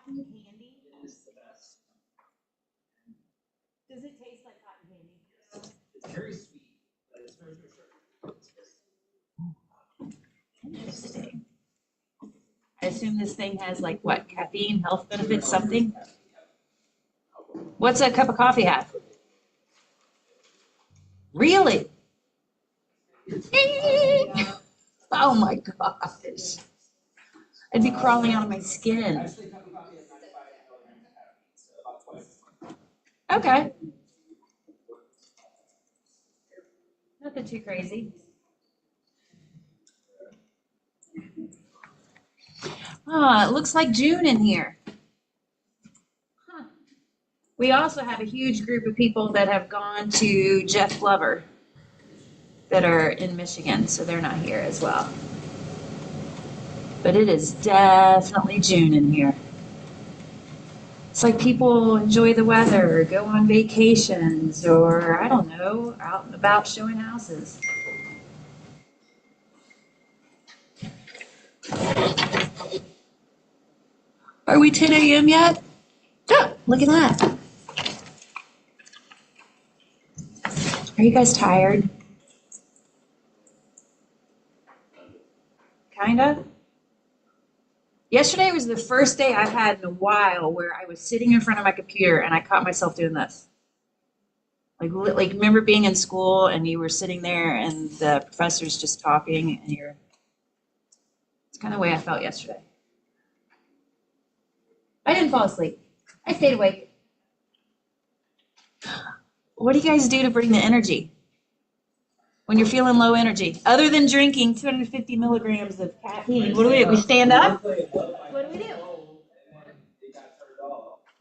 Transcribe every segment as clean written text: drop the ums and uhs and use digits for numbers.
cotton candy? Does it taste like cotton candy? It's very sweet, but it's very sugar. Interesting. I assume this thing has like what, caffeine, health benefits, something? What's a cup of coffee have? Really? Oh my gosh. I'd be crawling out of my skin. Actually, a cup of coffee has 95 milligrams of caffeine, so about twice. Okay. Nothing too crazy. It looks like June in here. Huh. We also have a huge group of people that have gone to Jeff Glover that are in Michigan, so they're not here as well. But it is definitely June in here. It's like people enjoy the weather, or go on vacations, or I don't know, out and about showing houses. Are we 10 a.m. yet? Oh, look at that. Are you guys tired? Kind of? Yesterday was the first day I've had in a while where I was sitting in front of my computer and I caught myself doing this. Like remember being in school and you were sitting there and the professor's just talking and it's kind of the way I felt yesterday. I didn't fall asleep. I stayed awake. What do you guys do to bring the energy when you're feeling low energy? Other than drinking 250 milligrams of caffeine, what do? We stand up? What do we do?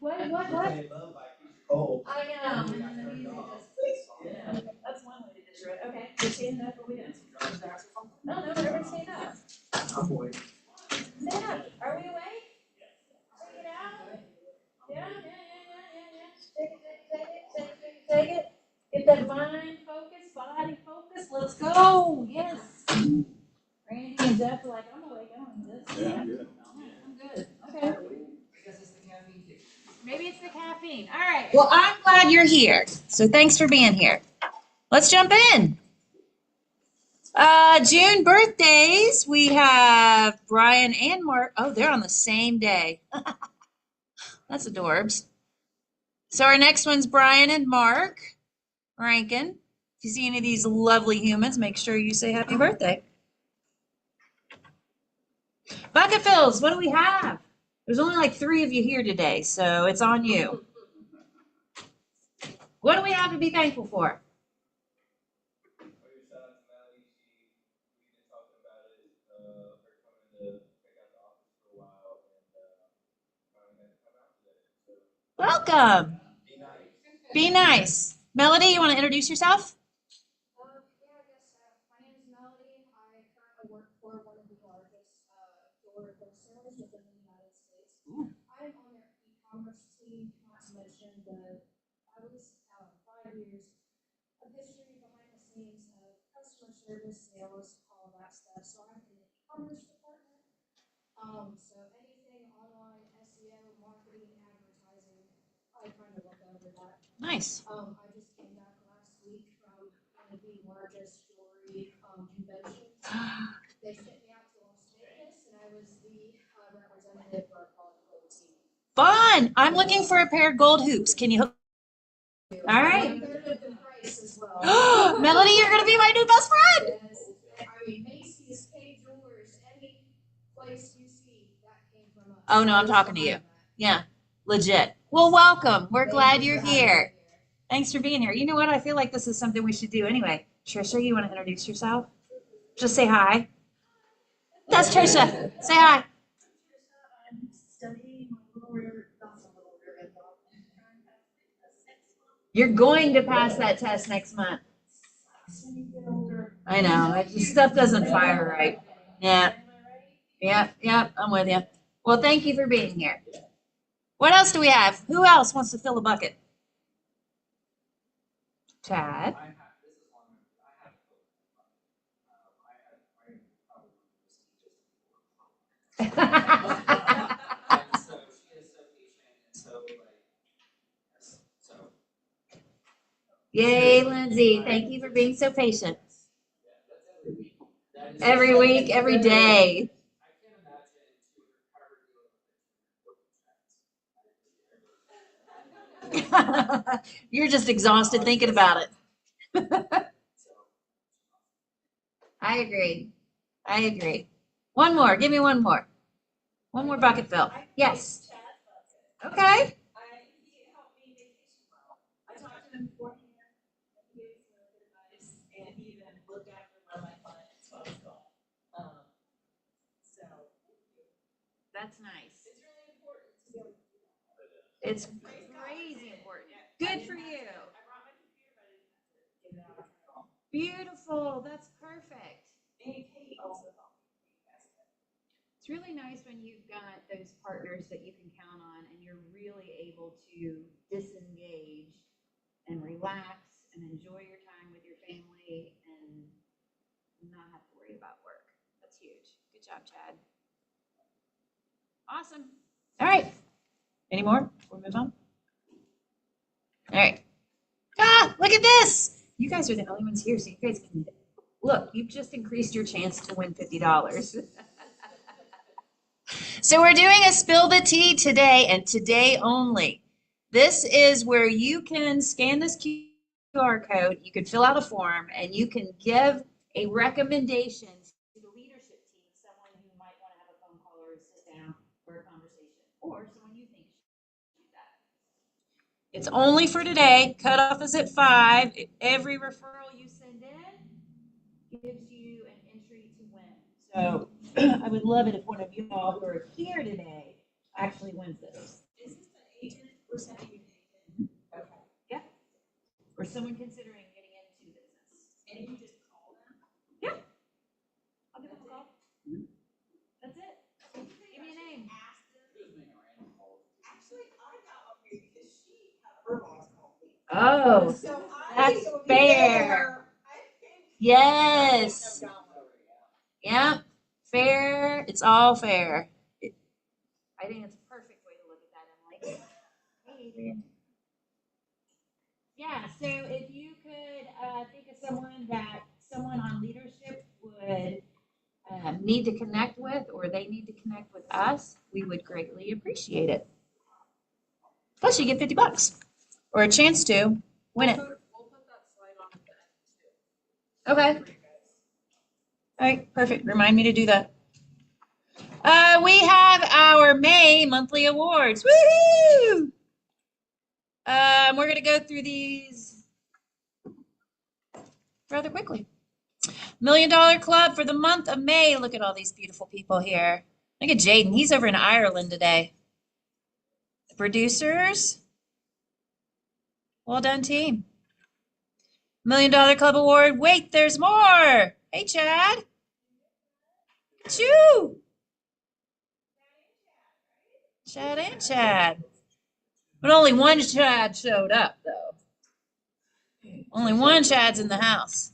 What? I know. That's one way to destroy it. Okay, we're standing up. What are we doing? No, everybody stand up. Stand up. Are we awake? Take it out. Yeah. Take it. Get that mind focus, body focus. Let's go. Yes. Randy and Jeff are like, I'm awake. I don't need this. Yeah, I'm good. I'm good. Okay. Because it's the caffeine kick. Maybe it's the caffeine. All right. Well, I'm glad you're here. So thanks for being here. Let's jump in. June birthdays. We have Brian and Mark. Oh, they're on the same day. That's adorbs. So our next one's Brian and Mark Rankin. If you see any of these lovely humans, make sure you say happy birthday. Bucket fills, what do we have? There's only like 3 of you here today, so it's on you. What do we have to be thankful for? Welcome. Be nice. Melody, you want to introduce yourself? Yeah, I guess my name is Melody. I currently work for one of the largest door wholesalers within the United States. I'm on their e-commerce team, not to mention the at least 5 years of history behind the scenes of customer service, sales, all of that stuff. So I'm in the e-commerce department. So anything online, SEO, marketing, advertising, I kind of look over that. Nice. I just came back last week from one of the largest jewelry conventions. They sent me out to Las Vegas, and I was the representative for our Colorado team. Fun. I'm looking for a pair of gold hoops. Can you hook? All right. Melody, you're going to be my new best friend. Yes. I mean, Macy's, K Jewelers, any place you see, that came from us. Oh, no, I'm talking to you. Yeah, legit. Well, welcome. We're glad you're here. Thanks for being here. You know what? I feel like this is something we should do anyway. Trisha, you want to introduce yourself? Just say hi. That's Trisha. Say hi. I'm studying my little river. You're going to pass that test next month. I know. Stuff doesn't fire right. Yeah. Yeah, I'm with you. Well, thank you for being here. What else do we have? Who else wants to fill a bucket? Chad. Yay, Lindsay. Thank you for being so patient. Every week, every day. I can't imagine to recover doing it. You're just exhausted thinking about it. I agree. I agree. One more. Give me one more. One more bucket fill. Yes. Okay. He helped me vacation well. I talked to him beforehand, and he gave me some really good advice, and he even looked after one of my clients while I was gone. So That's nice. it's really important to be able to do that. It's crazy important. Good for you. I brought my computer, but I didn't have to get it out at all. Beautiful. That's perfect. And Kate also helped me. It's really nice when you've got those partners that you can count on and you're really able to disengage and relax and enjoy your time with your family and not have to worry about work. That's huge. Good job, Chad. Awesome. All right. Any more? We'll move on. All right. Ah, look at this. You guys are the only ones here, so you guys can look. You've just increased your chance to win $50. So we're doing a spill the tea today and today only. This is where you can scan this QR code, you can fill out a form, and you can give a recommendation to the leadership team, someone who might want to have a phone call or a sit down or a conversation, or someone you think should do that. It's only for today. Cutoff is at 5. Every referral you send in gives you an entry to win. So I would love it if one of you all who are here today actually wins this. Is this the agent or sending you an agent? Okay. Yeah. Or someone considering getting into business. And you just call them? Yeah. I'll give them a call. That's it. Give me a name. Ask them. Actually, I got up here because she had her boss call me. Oh, So that's so if you fair. get her, I think. Yes. Yep. Fair. It's all fair. I think it's a perfect way to look at that, Emily. Hey, Adrian. Yeah, so if you could think of someone on leadership would need to connect with, or they need to connect with us, we would greatly appreciate it. Plus, you get $50 or a chance to win it. We'll put that slide on at the end too. Okay. All right, perfect. Remind me to do that. We have our May monthly awards. Woohoo! We're going to go through these rather quickly. $1 Million Club for the month of May. Look at all these beautiful people here. Look at Jaden. He's over in Ireland today. The producers. Well done, team. $1 Million Club Award. Wait, there's more. Hey, Chad. Look at you. Chad and Chad. But only one Chad showed up, though. Only one Chad's in the house.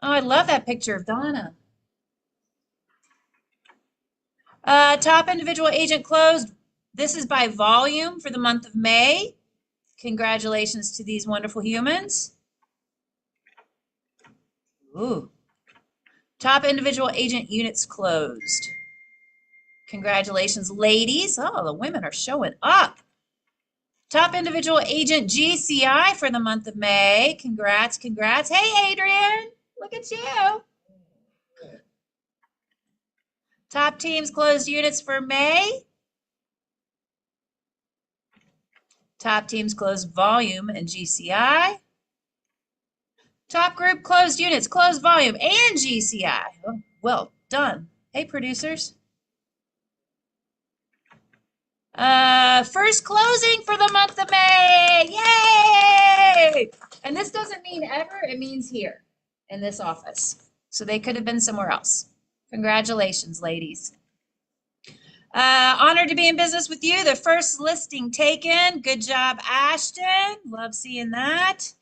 Oh, I love that picture of Donna. Top individual agent closed. This is by volume for the month of May. Congratulations to these wonderful humans. Ooh. Top individual agent units closed. Congratulations, ladies. Oh, the women are showing up. Top individual agent GCI for the month of May. Congrats, congrats. Hey, Adrian, look at you. Top teams closed units for May. Top teams closed volume and GCI. Top group closed units, closed volume and GCI. Oh, well done. Hey, producers. First closing for the month of May. Yay! And this doesn't mean ever, it means here in this office. So they could have been somewhere else. Congratulations, ladies. Honored to be in business with you. The first listing taken. Good job, Ashton. Love seeing that.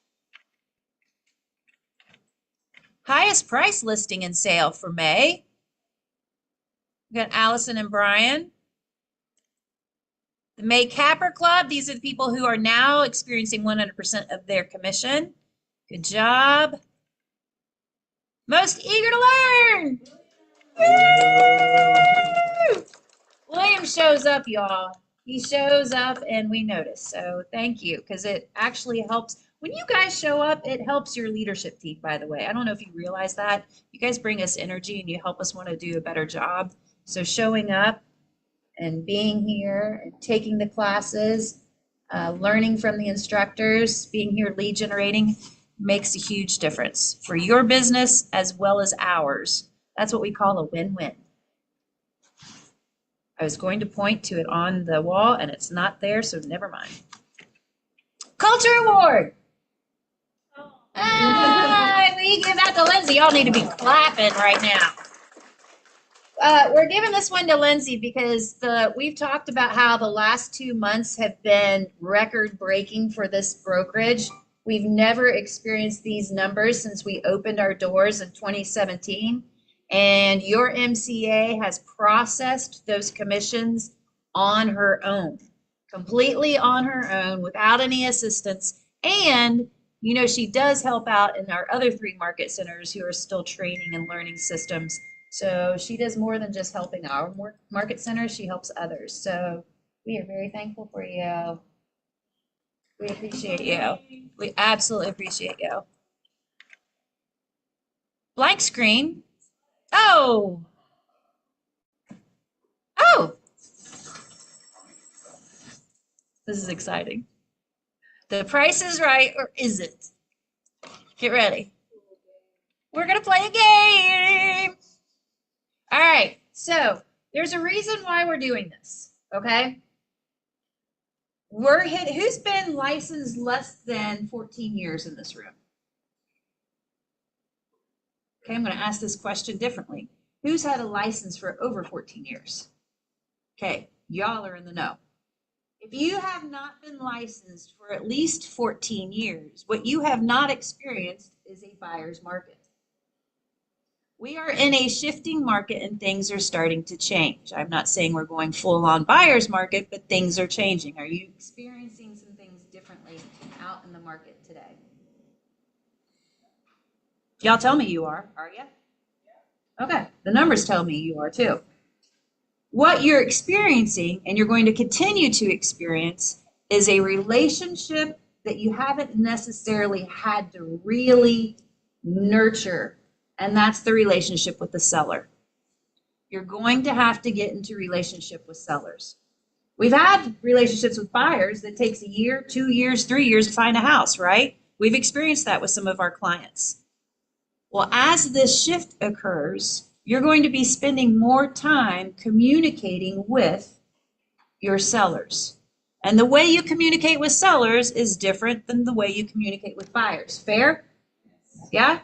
Highest price listing in sale for May. We got Allison and Brian. The May Capper Club. These are the people who are now experiencing 100% of their commission. Good job. Most eager to learn. Woo! William shows up, y'all. He shows up and we notice. So thank you, because it actually helps. When you guys show up, it helps your leadership team, by the way. I don't know if you realize that. You guys bring us energy and you help us want to do a better job. So showing up and being here and taking the classes, learning from the instructors, being here lead generating makes a huge difference for your business as well as ours. That's what we call a win-win. I was going to point to it on the wall and it's not there, so never mind. Culture Award. We give that to Lindsay. Y'all need to be clapping right now. We're giving this one to Lindsay because we've talked about how the last 2 months have been record-breaking for this brokerage. We've never experienced these numbers since we opened our doors in 2017. And your MCA has processed those commissions on her own, completely on her own, without any assistance. And, you know, she does help out in our other 3 market centers who are still training and learning systems. So she does more than just helping our market centers, she helps others. So we are very thankful for you. We appreciate you. We absolutely appreciate you. Blank screen. Oh. Oh. This is exciting. The Price is Right, or is it? Get ready. We're going to play a game. All right. So there's a reason why we're doing this. Okay. Who's been licensed less than 14 years in this room? Okay, I'm going to ask this question differently. Who's had a license for over 14 years? Okay, y'all are in the know. If you have not been licensed for at least 14 years, what you have not experienced is a buyer's market. We are in a shifting market and things are starting to change. I'm not saying we're going full on buyer's market, but things are changing. Are you experiencing some things differently out in the market today? Y'all tell me you are you? Okay, the numbers tell me you are too. What you're experiencing, and you're going to continue to experience, is a relationship that you haven't necessarily had to really nurture, and that's the relationship with the seller. You're going to have to get into relationship with sellers. We've had relationships with buyers that takes a year, 2 years, 3 years to find a house, right? We've experienced that with some of our clients. Well, as this shift occurs, you're going to be spending more time communicating with your sellers. And the way you communicate with sellers is different than the way you communicate with buyers. Fair? Yeah?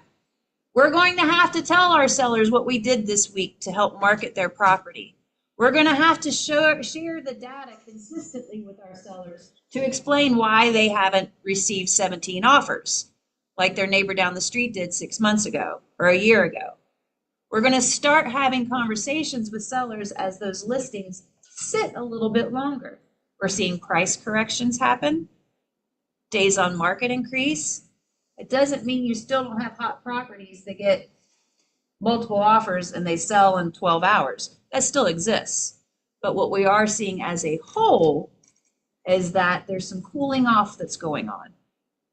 We're going to have to tell our sellers what we did this week to help market their property. We're going to have to share the data consistently with our sellers to explain why they haven't received 17 offers, like their neighbor down the street did 6 months ago or a year ago. We're going to start having conversations with sellers as those listings sit a little bit longer. We're seeing price corrections happen, days on market increase. It doesn't mean you still don't have hot properties that get multiple offers and they sell in 12 hours. That still exists. But what we are seeing as a whole is that there's some cooling off that's going on.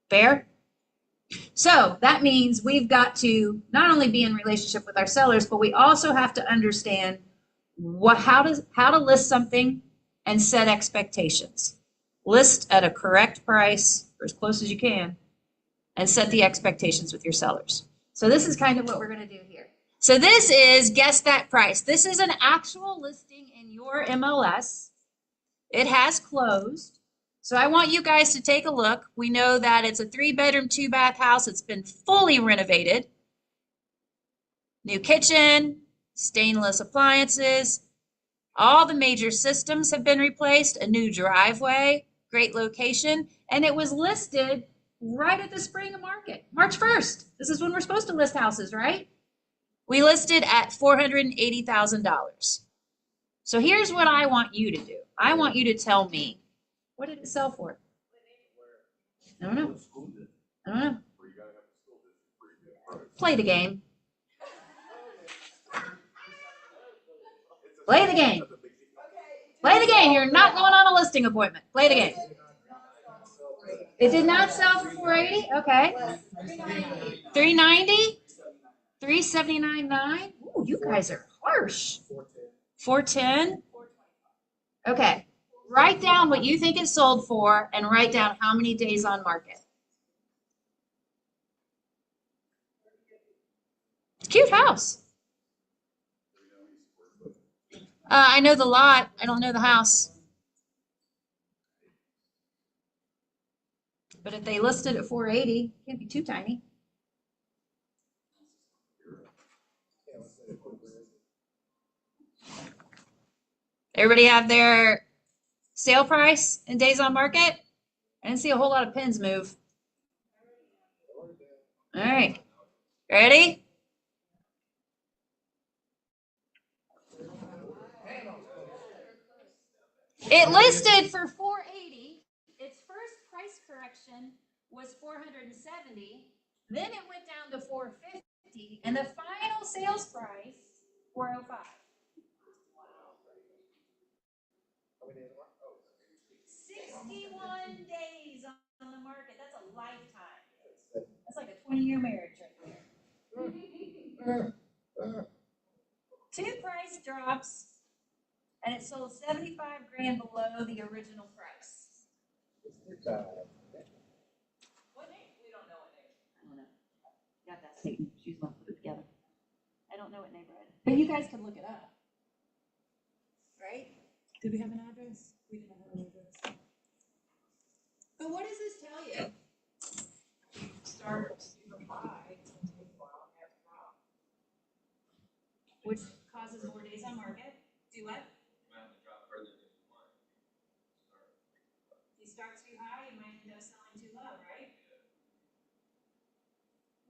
Fair? So that means we've got to not only be in relationship with our sellers, but we also have to understand how to list something and set expectations. List at a correct price, or as close as you can, and set the expectations with your sellers. So this is kind of what we're going to do here. So this is Guess That Price. This is an actual listing in your MLS. It has closed. So I want you guys to take a look. We know that it's a 3-bedroom, 2-bath house. It's been fully renovated. New kitchen, stainless appliances. All the major systems have been replaced. A new driveway, great location. And it was listed right at the spring of market, March 1st. This is when we're supposed to list houses, right? We listed at $480,000. So here's what I want you to do. I want you to tell me, what did it sell for? I don't know. I don't know. Play the game. Play the game. Play the game. You're not going on a listing appointment. Play the game. It did not sell for 480. Okay. 390. 379.9. Ooh, you guys are harsh. 410. Okay. Write down what you think it sold for and write down how many days on market. Cute house. I know the lot. I don't know the house. But if they listed at 480, it can't be too tiny. Everybody have their sale price and days on market? I didn't see a whole lot of pins move. All right. Ready? It listed for 480. Its first price correction was 470. Then it went down to 450. And the final sales price, 405. 61 days on the market. That's a lifetime. That's like a 20-year marriage right there. 2 price drops, and it sold 75 grand below the original price. What name? We don't know what name. I don't know. Got that Satan. She's gonna put it together. I don't know what neighborhood. But you guys can look it up. Right? Did we have an address? We didn't have an address. But what does this tell you? Start super high, it's gonna take a while, and have to drop. Which causes more days on market. Do what? If you start too high, you might end up selling too low, right?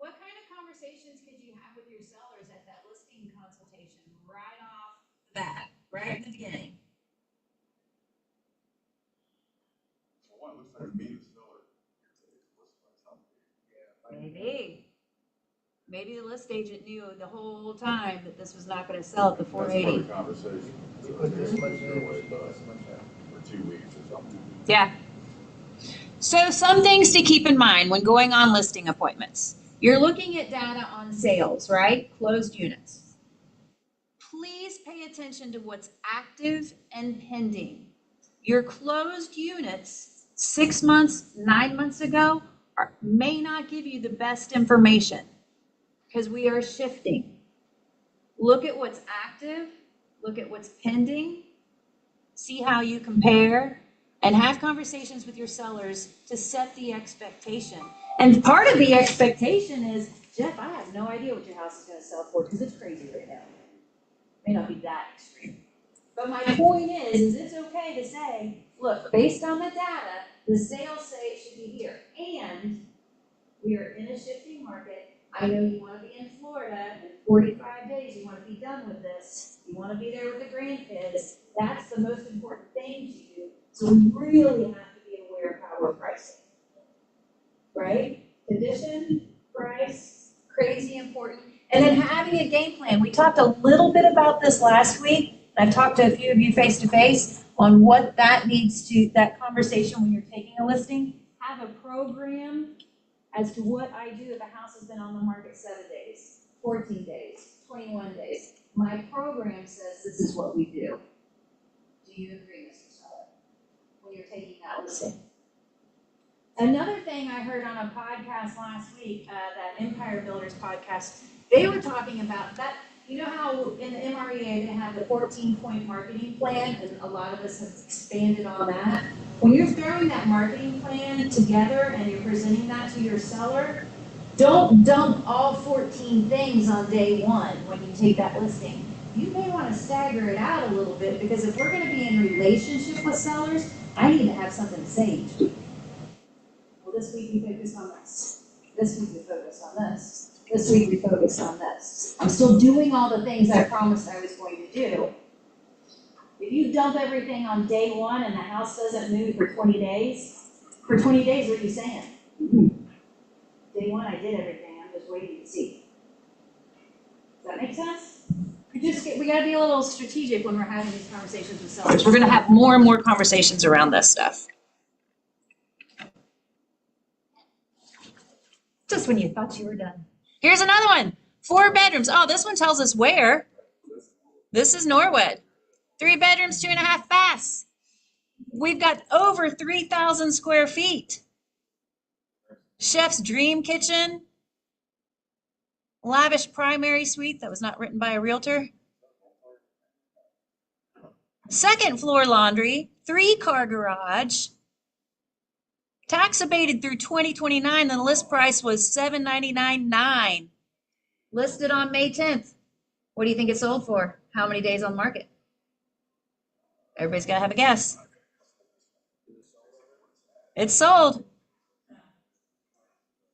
What kind of conversations could you have with your sellers at that listing consultation right off the bat, right at the beginning? Well, one, it looks like me, the seller. Maybe. Maybe the list agent knew the whole time that this was not gonna sell at the 480. That's part of the conversation. For 2 weeks or something. Yeah. So some things to keep in mind when going on listing appointments. You're looking at data on sales, right? Closed units. Please pay attention to what's active and pending. Your closed units 6 months, 9 months ago may not give you the best information because we are shifting. Look at what's active, look at what's pending, see how you compare, and have conversations with your sellers to set the expectation. And part of the expectation is, Jeff, I have no idea what your house is gonna sell for because it's crazy right now. May not be that extreme. But my point is it's okay to say, look, based on the data, the sales say it should be here. And we are in a shifting market. I know you wanna be in Florida in 45 days, you wanna be done with this. You wanna be there with the grandkids. That's the most important thing to you. So we really have to be aware of how we're pricing. Right? Condition, price, crazy important. And then having a game plan. We talked a little bit about this last week. I've talked to a few of you face to face on what that needs to, that conversation when you're taking a listing. Have a program as to what I do if a house has been on the market 7 days, 14 days, 21 days. My program says this is what we do. Do you agree, Mr. Seller, when you're taking that listing? Another thing I heard on a podcast last week, that Empire Builders podcast, they were talking about that. You know how in the MREA they have the 14-point marketing plan, and a lot of us have expanded on that. When you're throwing that marketing plan together and you're presenting that to your seller, don't dump all 14 things on day one when you take that listing. You may want to stagger it out a little bit because if we're going to be in relationship with sellers, I need to have something to say each week. Well, this week we focused on this. This week we focused on this. This week we focused on this. I'm still doing all the things I promised I was going to do. If you dump everything on day one and the house doesn't move for 20 days, what are you saying? Day one I did everything, I'm just waiting to see. Does that make sense? We gotta be a little strategic when we're having these conversations with sellers. We're gonna have more and more conversations around this stuff. Just when you thought you were done. Here's another one. 4 bedrooms. Oh, this one tells us where. This is Norwood. 3 bedrooms, 2.5 baths. We've got over 3,000 square feet. Chef's dream kitchen. Lavish primary suite that was not written by a realtor. 2nd floor laundry. 3-car garage. Tax abated through 2029. The list price was $799,900. Listed on May 10th. What do you think it sold for? How many days on the market? Everybody's got to have a guess. It's sold.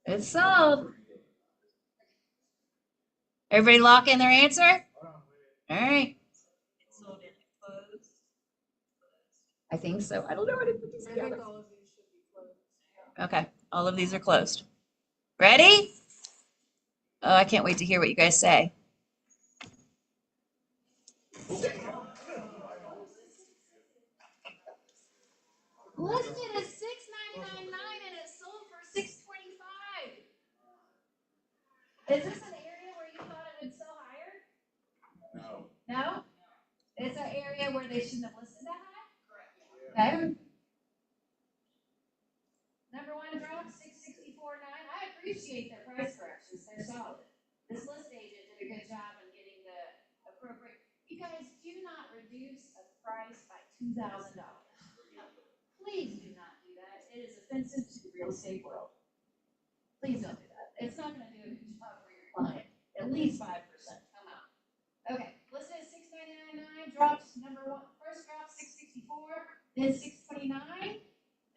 It's sold. Everybody lock in their answer? All right. It's sold in closed. I think so. I don't know how to put these I think together. all of these should be closed. Okay, all of these are closed. Ready? Oh, I can't wait to hear what you guys say. Listed as $699,900 and it sold for $625,000. Is this an area where you thought it would sell higher? No. No? It's an area where they shouldn't have listed that high? Okay. Number 1 drop, 664.9. I appreciate their price corrections. They're solid. This list agent did a good job in getting the appropriate. You guys do not reduce a price by $2,000. Please do not do that. It is offensive to the real estate world. Please don't do that. It's not going to do a good job for your client. At least 5%. Come on. Okay. Listed at $699,900. Dropped number 1. First drop 664, then 629.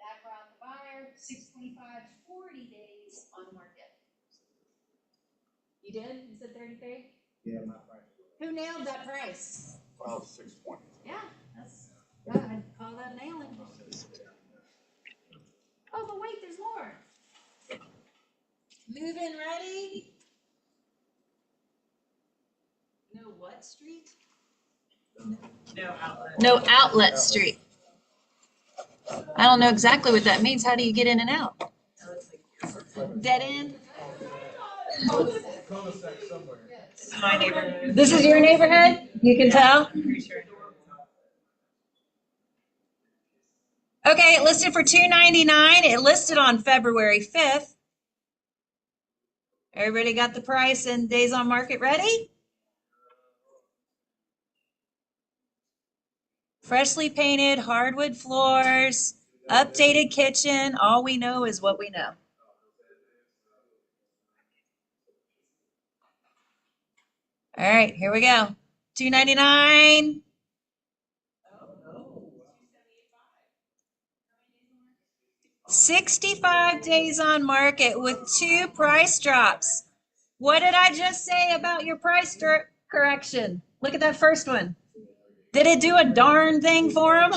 That brought the buyer 625, 40 days on the market. You did? You said 33? Yeah, my price. Who nailed that price? Well, 620. Yeah, that's good. I'd call that nailing. Oh, but wait, there's more. Move in ready? No what street? No outlet. No outlet street. I don't know exactly what that means. How do you get in and out? No, it's like Dead end? Cul-de-sac somewhere. this is my neighborhood. This is your neighborhood? You can tell? I'm pretty sure. Okay, it listed for $299. It listed on February 5th. Everybody got the price and days on market ready? Freshly painted hardwood floors, updated kitchen. All we know is what we know. All right, here we go. $299. 65 days on market with 2 price drops. What did I just say about your price correction? Look at that first one. Did it do a darn thing for him?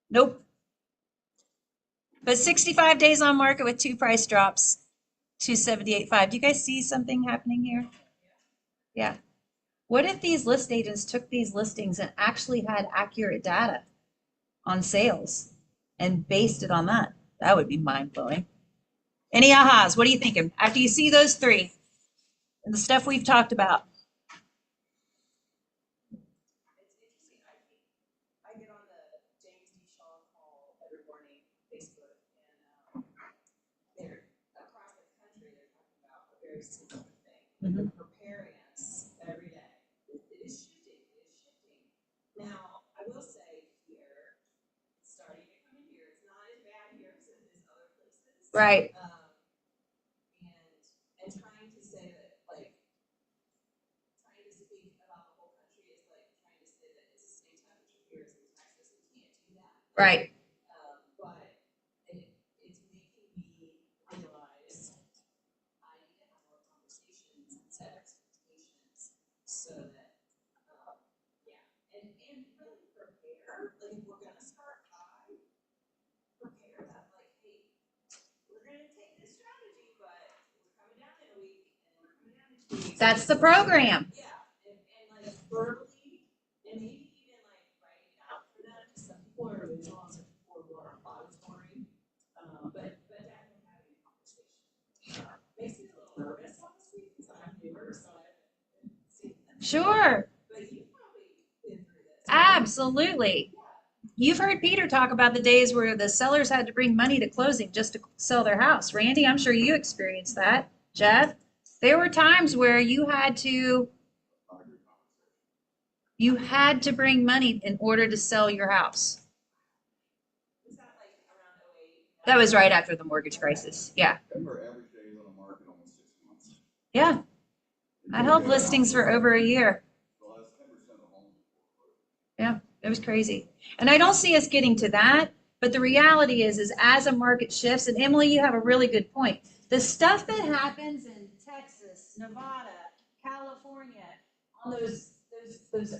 Nope. But 65 days on market with 2 price drops, 278.5. Do you guys see something happening here? Yeah. What if these list agents took these listings and actually had accurate data on sales and based it on that? That would be mind-blowing. Any ahas? What are you thinking? After you see those 3 and the stuff we've talked about. It's interesting. I get on the James D. Shaw call every morning, Facebook, and they're across the country. They're talking about a very similar thing, Mhm. preparing us every day. It is shifting. It is shifting. Now, I will say here, it's starting to come in here. It's not as bad here as it is other places. Right. And trying to say that, like, trying to speak about the whole country is like trying to say that it's the same temperature here as in Texas. We can't do that. Right. But it's making me realize I need to have more conversations and set expectations so that, yeah, and really prepare. Like, if we're gonna start high, prepare that, like, hey, we're gonna take this strategy, but That's the program. Yeah, and like verbally, and maybe even like writing it out for them, because some people are visual, some people are more auditory. But definitely having a conversation. Makes me a little nervous, honestly, because I'm newer, so I haven't seen them. Sure. But you've probably been through this. Absolutely. You've heard Peter talk about the days where the sellers had to bring money to closing just to sell their house. Randy, I'm sure you experienced that. Jeff, there were times where you had to bring money in order to sell your house. Was that like around 08? That was right after the mortgage crisis. Yeah. Denver average days on the market almost 6 months. Yeah. I held listings for over a year. So that's 10% of the homes. Yeah, it was crazy. And I don't see us getting to that, but the reality is as a market shifts, and Emily, you have a really good point. The stuff that happens in Texas, Nevada, California, on those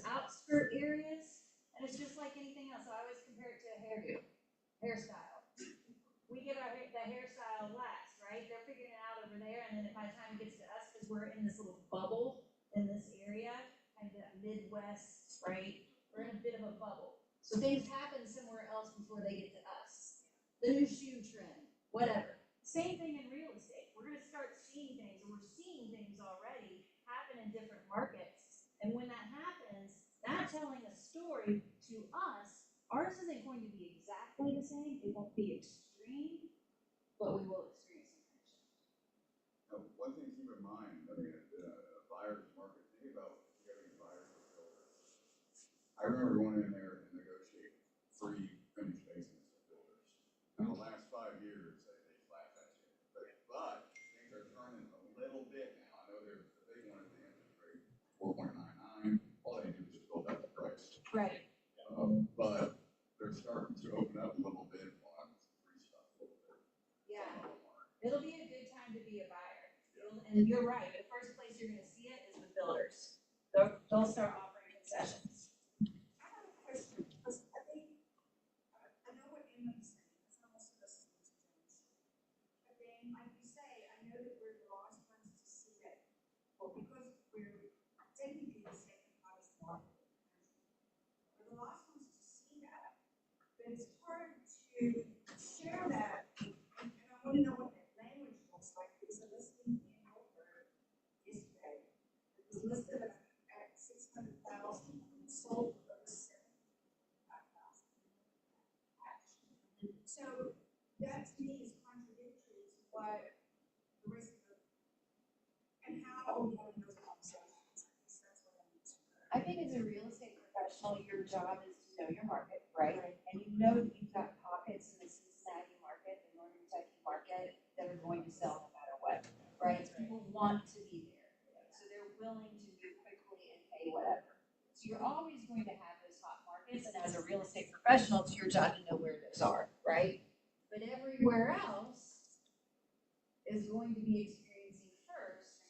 outskirt areas, and it's just like anything else. I always compare it to a hairstyle. We get the hairstyle last, right? They're figuring it out over there, and then by the time it gets to us, because we're in this little bubble in this area, kind of that Midwest, right? We're in a bit of a bubble. So things happen somewhere else before they get to us. The new shoe trend, whatever. Same thing in real estate. We're going to start seeing things, and we're seeing things already happen in different markets. And when that happens, that's telling a story to us. Ours isn't going to be exactly the same. It won't be extreme, but we will experience some kind of shift. Now, one thing to keep in mind, I mean, a buyer's market, think about getting buyers for builders. I remember going in there and negotiating free finished basements with builders. In the last 5 years, they flat that shit. But things are turning a little bit now. I know they're the big one at the interest rate, 4.99. All they do is just build up the price. Right. But they're starting to open up a little bit on free stuff a little bit. Yeah. It'll be a good time to be a buyer. And you're right. The first place you're going to see it is with builders. They'll start offering concessions. I have a question, because I think, I know what Emily's saying, it's almost the same as Jones. But then, like you say, I know that we're the last ones to see it, well, because we're technically the second highest market in the country. We're the last ones to see that, but it's hard to share that, and I want to know what that language looks like. There's a listing in Milford yesterday, it was listed at 600,000 and sold for 75,000. So that to me is contradictory to what the rest of the, and how are we having those conversations? I guess that's what I need to know. I think as a real estate professional, your job is to know your market, right? And you know that you've got pockets in the Cincinnati market, the Northern Kentucky market, that are going to sell no matter what, right? People want to be there. So they're willing to move quickly and pay whatever. So you're always going to have those hot markets, and as a real estate professional, it's your job to know where those are, right? But everywhere else is going to be experiencing first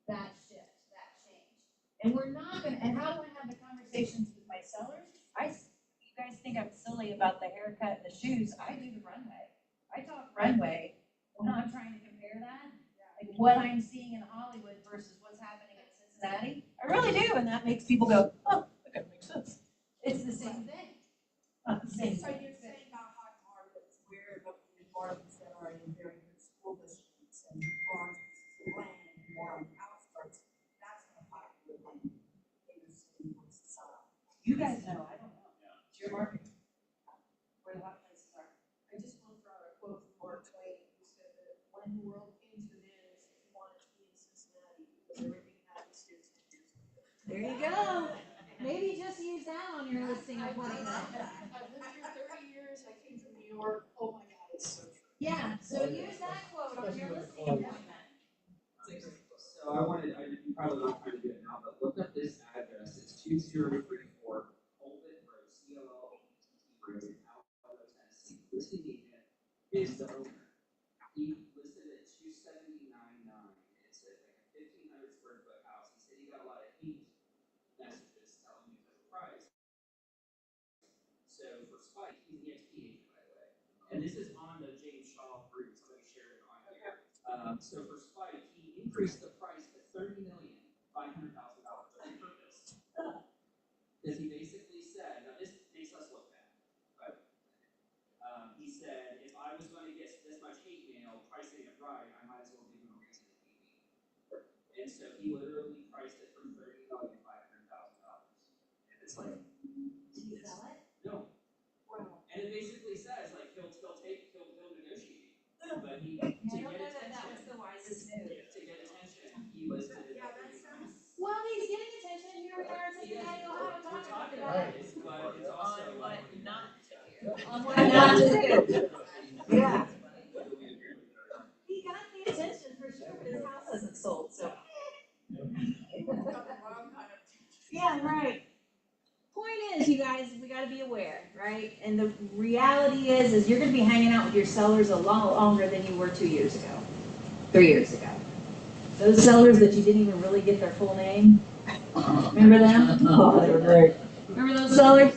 that shift, that change. And we're not gonna, and how do I have the conversations with my sellers? You guys think I'm silly about the haircut and the shoes. I do the runway. I talk runway when I'm trying to compare that, like what I'm seeing in Hollywood versus what's happening in Cincinnati. I really do, and that makes people go, oh, that kind of makes sense. It's the same thing. Not the same So thing. you're saying about hot markets, we're looking at markets that are in very good school districts and large pieces of land and more on the outskirts, that's not popular in the city or society. You guys know, I don't know. It's your market. Where the hot places are. I just want to throw out a quote from Mark Twain, who said that when the world came to an end, he wanted to be in Cincinnati because everything happens here 10 years later. There you go. Maybe just use that on your listing appointment. I've lived here 30 years, I came from New York, oh my God, it's so true. Yeah, so use that quote on your listing appointment. So I wanted, you probably not trying to do it now, but look up this address. It's 2034 Colbert Road, COLBTT Road, Alpharetta, Tennessee. Listing agent is the owner. He listed it at $279,900. It's like a 1,500 square foot house. He said he got a lot of heat messages telling me the price. So for Spike, he's an EXP agent, by the way. And this is on the James Shaw group. Somebody shared it on here. So for Spike, he increased the price to $30 million. Because he basically said, now this makes us look bad, but he said, if I was going to get this much hate mail pricing it right, I might as well give him a reason to hate me. And so he literally priced it for $30,500,000. And it's like, Did you sell it? no. Wow. And it basically says like he'll negotiate. But he I to don't get know that attention. that was the wisest move. To get attention, he listed it. Yeah, that sounds. Well, he's getting attention. Here we are in Cincinnati, Ohio, We're talking talking about about it. it, but it's also On like what not to do. On what not to do. Yeah. He got the attention for sure, but his house hasn't sold, so. Yeah, right. Point is, you guys, we gotta be aware, right? And the reality is you're gonna be hanging out with your sellers a lot longer than you were 2 years ago, 3 years ago. Those sellers that you didn't even really get their full name, remember them? Oh, they were great. Remember those sellers?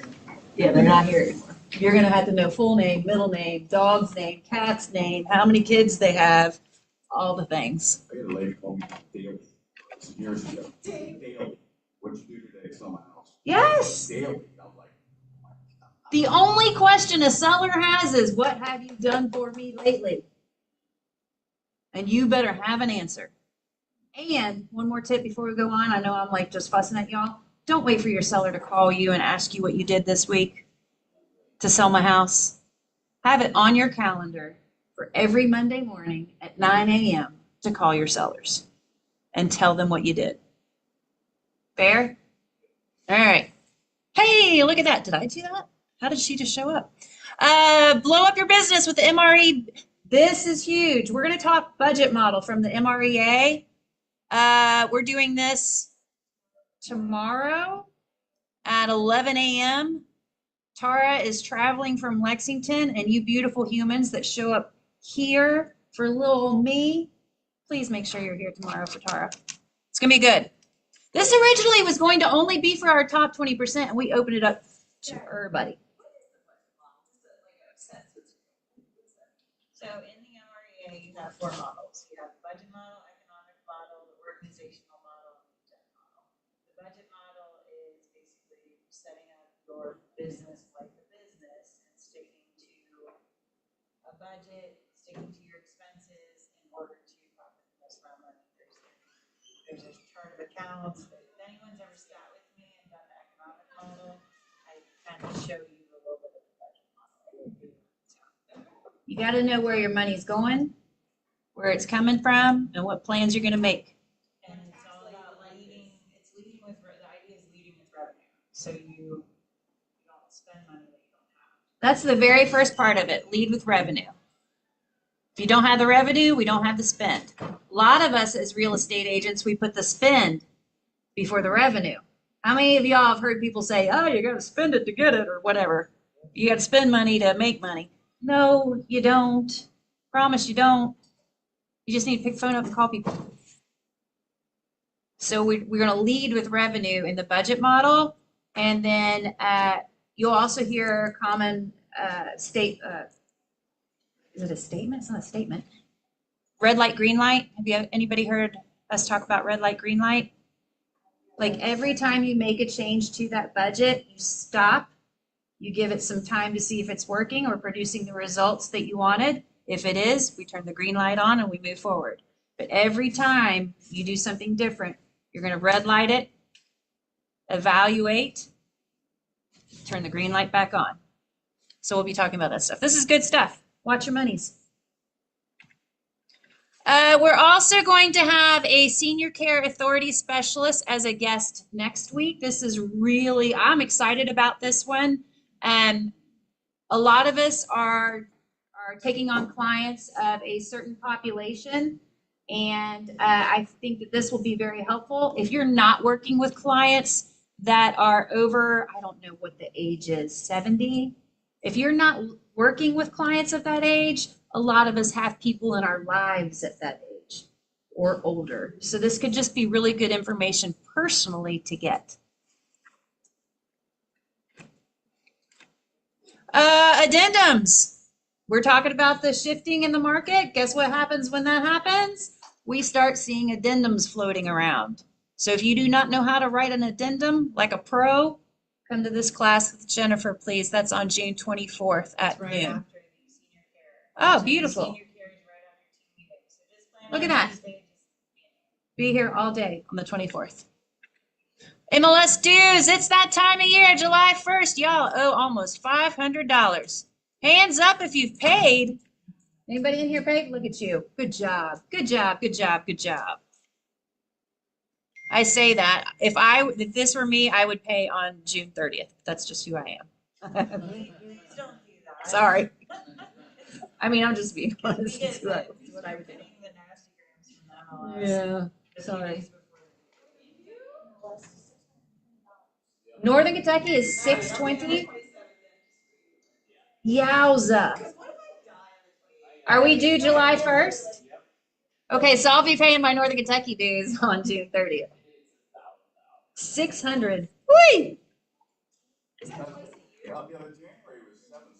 Yeah, they're not here anymore. You're gonna have to know full name, middle name, dog's name, cat's name, how many kids they have, all the things. I had a lady call me daily, some years ago. Daily. What'd you do today? Sell my house. Yes! Daily. I'm like, The only question a seller has is, what have you done for me lately? And you better have an answer. And one more tip before we go on. I know I'm like just fussing at y'all. Don't wait for your seller to call you and ask you what you did this week to sell my house. Have it on your calendar for every Monday morning at 9 a.m. to call your sellers and tell them what you did. Fair? All right. Hey, look at that. Did I do that? How did she just show up? Blow up your business with the MRE. This is huge. We're going to talk budget model from the MREA. We're doing this tomorrow at 11 a.m. Tara is traveling from Lexington, and you beautiful humans that show up here for little me, please make sure you're here tomorrow for Tara. It's going to be good. This originally was going to only be for our top 20%, and we opened it up to everybody. So in the MREA, you have 4 models. You have the budget model, economic model, the organizational model, and the debt model. The budget model is basically setting up your business like a business and sticking to a budget, sticking to your expenses in order to profit the most amount of money. There's a chart of accounts. If anyone's ever sat with me and done the economic model, I kind of show you a little bit of the budget model. You got to know where your money's going, where it's coming from, and what plans you're going to make. And it's all about leading, the idea is leading with revenue. So you don't spend money that you don't have. That's the very first part of it, lead with revenue. If you don't have the revenue, we don't have the spend. A lot of us as real estate agents, we put the spend before the revenue. How many of y'all have heard people say, oh, you got to spend it to get it, or whatever. You got to spend money to make money. No, you don't. Promise you don't. You just need to pick the phone up and call people. So we're going to lead with revenue in the budget model. And then you'll also hear a common is it a statement? It's not a statement. Red light, green light. Have anybody heard us talk about red light, green light? Like every time you make a change to that budget, you stop. You give it some time to see if it's working or producing the results that you wanted. If it is, we turn the green light on and we move forward. But every time you do something different, you're going to red light it, evaluate, turn the green light back on. So we'll be talking about that stuff. This is good stuff. Watch your monies. We're also going to have a senior care authority specialist as a guest next week. This is really, I'm excited about this one. A lot of us are taking on clients of a certain population, and I think that this will be very helpful. If you're not working with clients that are over, I don't know what the age is, 70. If you're not working with clients of that age, a lot of us have people in our lives at that age or older. So this could just be really good information personally to get. Addendums. We're talking about the shifting in the market. Guess what happens when that happens? We start seeing addendums floating around. So if you do not know how to write an addendum like a pro, Come to this class with Jennifer, please. That's on June 24th at Right noon. after the senior care. Oh, So beautiful. Senior care is right after team meeting, so just plan Look on at that. Tuesday, Be here all day on the 24th. MLS dues, it's that time of year, July 1st. Y'all owe almost $500. Hands up if you've paid. Anybody in here paid? Look at you. Good job. Good job. Good job. Good job. I say that if this were me, I would pay on June 30th. That's just who I am. Please don't do that. Sorry. I mean, I'm just being Because we honest. get It's the, what I would do. getting the nasty grams from the MLS. Yeah, the few sorry. days before the- Northern Kentucky is 620. Yowza. Are we due July 1st? Okay, so I'll be paying my Northern Kentucky dues on June 30th. 600. Whee! Yeah, the January was 7 something,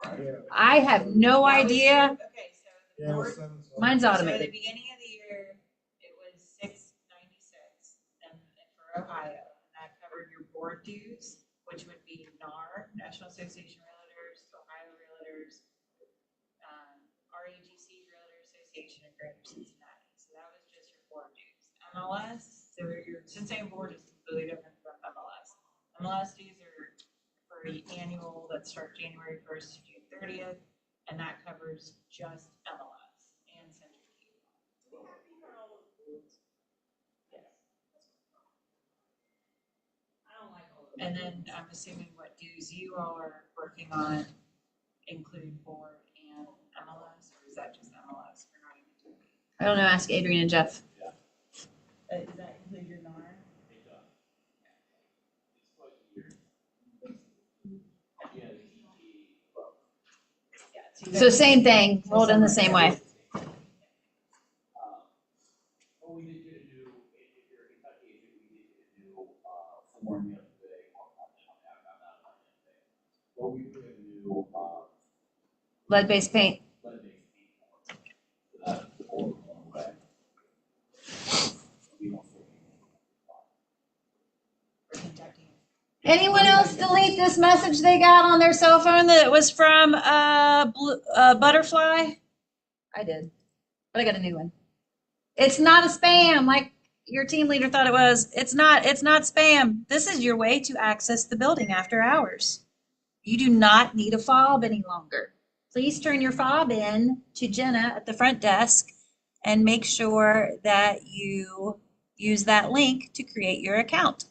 right? I have no idea. Okay, so the Yeah, board, Mine's so at the automated. beginning of the year, it was 696, and for Ohio, and that covered your board dues, which would be NAR, National Association of Realtors, Ohio Realtors, REGC Realtor Association of Greater Cincinnati. So that was just your board dues. MLS, so your Cincinnati board is completely different from MLS. MLS dues are for the annual that start January 1st to June 30th, and that covers just MLS and Century Key. And then I'm assuming what dues you all are working on include board and MLS, or is that just MLS? We're not even doing it. I don't know. Ask Adrian and Jeff. Does that include your NAR? So same thing, rolled in the same way. Well, we did get a new, if you're a Kentucky agent, we did get a new, form the other day. Well, we put in a new, Lead-based paint. lead-based paint form. So that's the old one, right? We don't see For Kentucky. Anyone else delete this message they got on their cell phone that was from Butterfly? I did, but I got a new one. It's not a spam like your team leader thought it was. It's not spam. This is your way to access the building after hours. You do not need a fob any longer. Please turn your fob in to Jenna at the front desk and make sure that you use that link to create your account.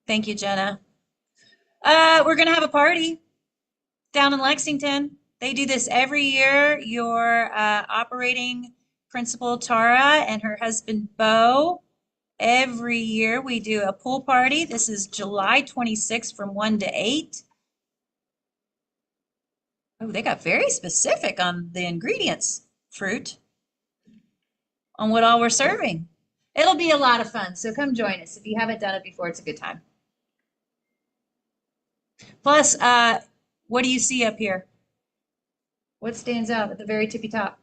Thank you, Jenna. We're going to have a party down in Lexington. They do this every year. Your operating principal, Tara, and her husband, Bo, every year we do a pool party. This is July 26th from 1 to 8. Oh, they got very specific on the ingredients. Fruit. On what all we're serving. It'll be a lot of fun, so come join us. If you haven't done it before, it's a good time. Plus, what do you see up here? What stands out at the very tippy top?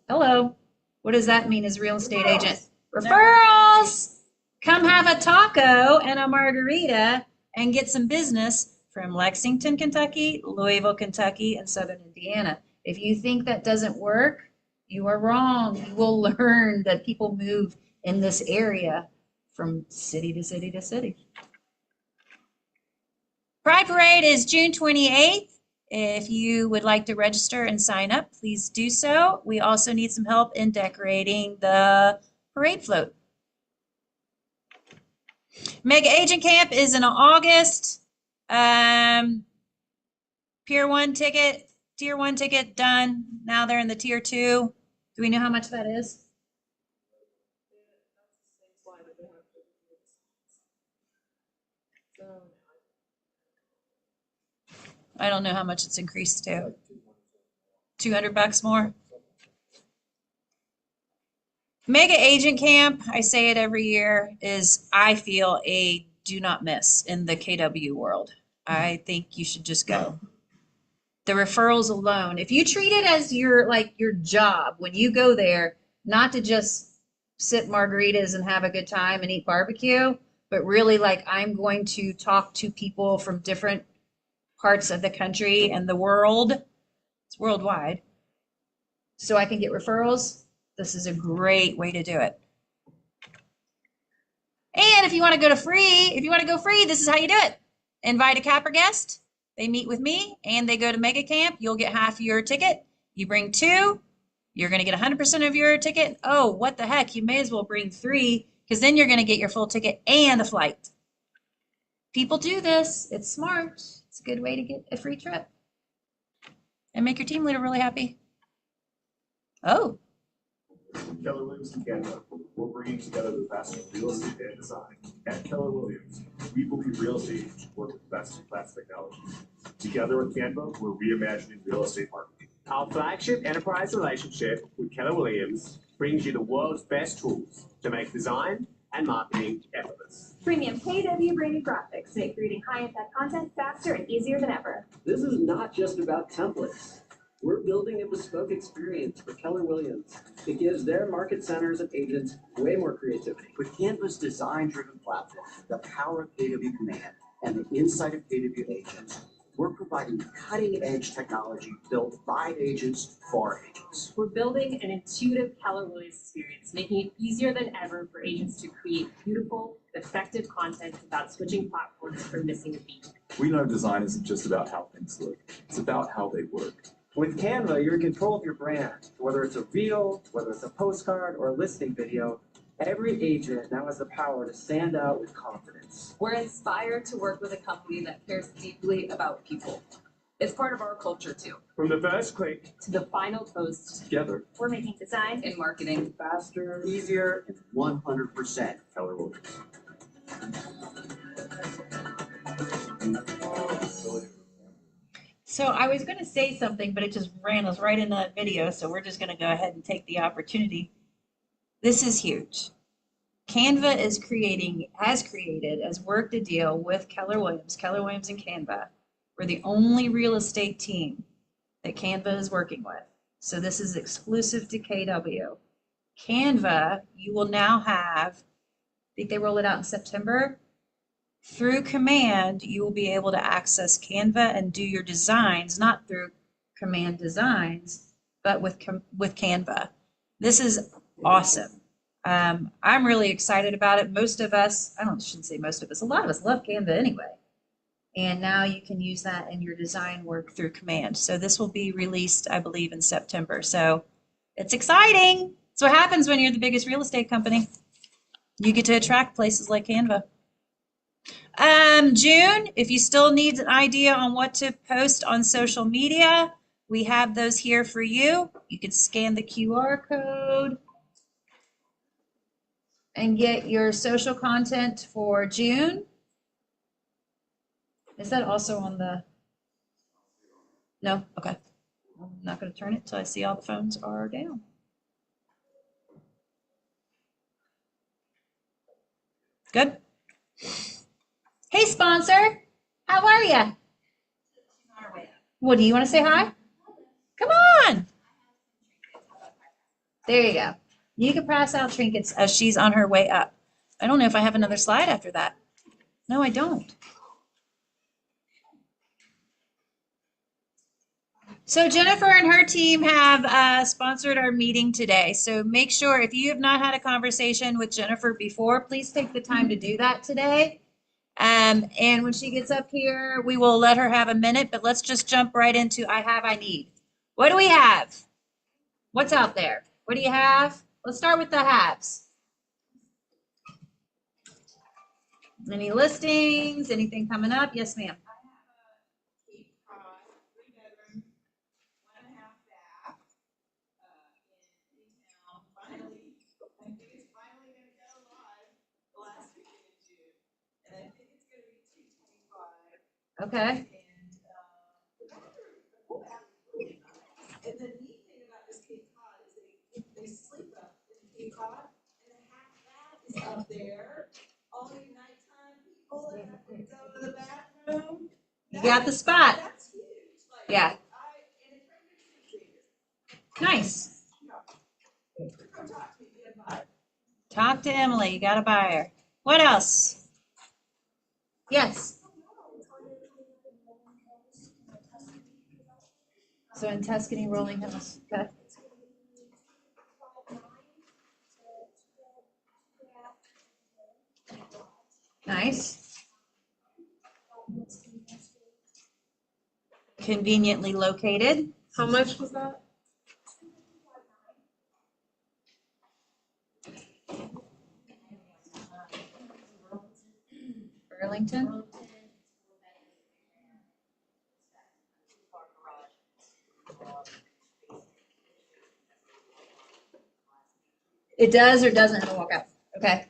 Hello. What does that mean as a real estate agent? Referrals. Come have a taco and a margarita and get some business from Lexington, Kentucky, Louisville, Kentucky, and Southern Indiana. If you think that doesn't work, you are wrong. You will learn that people move in this area from city to city to city. Pride Parade is June 28th. If you would like to register and sign up, please do so. We also need some help in decorating the parade float. Mega Agent Camp is in August. Tier 1 ticket done. Now they're in the Tier 2. Do we know how much that is? I don't know how much it's increased to. $200 more. Mega Agent Camp, I say it every year, is, I feel, a do not miss in the KW world. I think you should just go. The referrals alone, if you treat it as your job when you go there, not to just sip margaritas and have a good time and eat barbecue, but really like I'm going to talk to people from different parts of the country and the world. It's worldwide. So I can get referrals. This is a great way to do it. And if you want to go free, this is how you do it. Invite a capper guest. They meet with me and they go to Mega Camp. You'll get half your ticket. You bring 2, you're going to get 100% of your ticket. Oh, what the heck? You may as well bring 3 because then you're going to get your full ticket and a flight. People do this. It's smart. It's a good way to get a free trip and make your team leader really happy. Oh. Keller Williams and Canva, we're bringing together the best of real estate and design. At Keller Williams, we believe real estate should work with best-in-class technology. Together with Canva, we're reimagining real estate marketing. Our flagship enterprise relationship with Keller Williams brings you the world's best tools to make design and marketing effortless. Premium KW branded graphics make creating high-impact content faster and easier than ever. This is not just about templates. We're building a bespoke experience for Keller Williams that gives their market centers and agents way more creativity. With Canva's design-driven platform, the power of KW Command, and the insight of KW agents, we're providing cutting-edge technology built by agents for agents. We're building an intuitive Keller Williams experience, making it easier than ever for agents to create beautiful, effective content without switching platforms or missing a beat. We know design isn't just about how things look, it's about how they work. With Canva, you're in control of your brand. Whether it's a reel, whether it's a postcard, or a listing video, every agent now has the power to stand out with confidence. We're inspired to work with a company that cares deeply about people. It's part of our culture too. From the first click To the final post, Together, We're making design in marketing, Faster, Easier, and 100% Keller Williams. So I was going to say something, but it just ran us right into that video. So we're just going to go ahead and take the opportunity. This is huge. Canva has created, has worked a deal with Keller Williams and Canva. We're the only real estate team that Canva is working with. So this is exclusive to KW. Canva, you will now have, I think they roll it out in September. Through Command, you will be able to access Canva and do your designs, not through Command Designs, but with Canva. This is awesome. I'm really excited about it. Most of us, shouldn't say most of us, a lot of us love Canva anyway. And now you can use that in your design work through Command. So this will be released, I believe, in September. So it's exciting. It's what happens when you're the biggest real estate company. You get to attract places like Canva. June, if you still need an idea on what to post on social media, we have those here for you. You can scan the QR code and get your social content for June. Is that also on the? No? Okay. I'm not going to turn it till I see all the phones are down. Good. Hey, sponsor. How are you? Well, do you want to say hi? Come on. There you go. You can pass out trinkets as she's on her way up. I don't know if I have another slide after that. No, I don't. So Jennifer and her team have sponsored our meeting today. So make sure if you have not had a conversation with Jennifer before, please take the time to do that today. And when she gets up here, we will let her have a minute, but let's just jump right into I need. What do we have? What's out there? What do you have? Let's start with the haves. Any listings? Anything coming up? Yes, ma'am. Okay. And the neat thing about this Cape Cod is they sleep up in the Cape Cod, and half that is up there. All your nighttime people that have to go to the bathroom. You got the spot. That's huge. Like, Yeah. And it's right next to the theater. Nice. Come talk to me, get a vibe. Talk to Emily, you got a buyer. What else? Yes. So in Tuscany, Rolling Hills. Okay. Nice. Conveniently located. How much was that? Burlington. It does or doesn't have a walkout. Okay.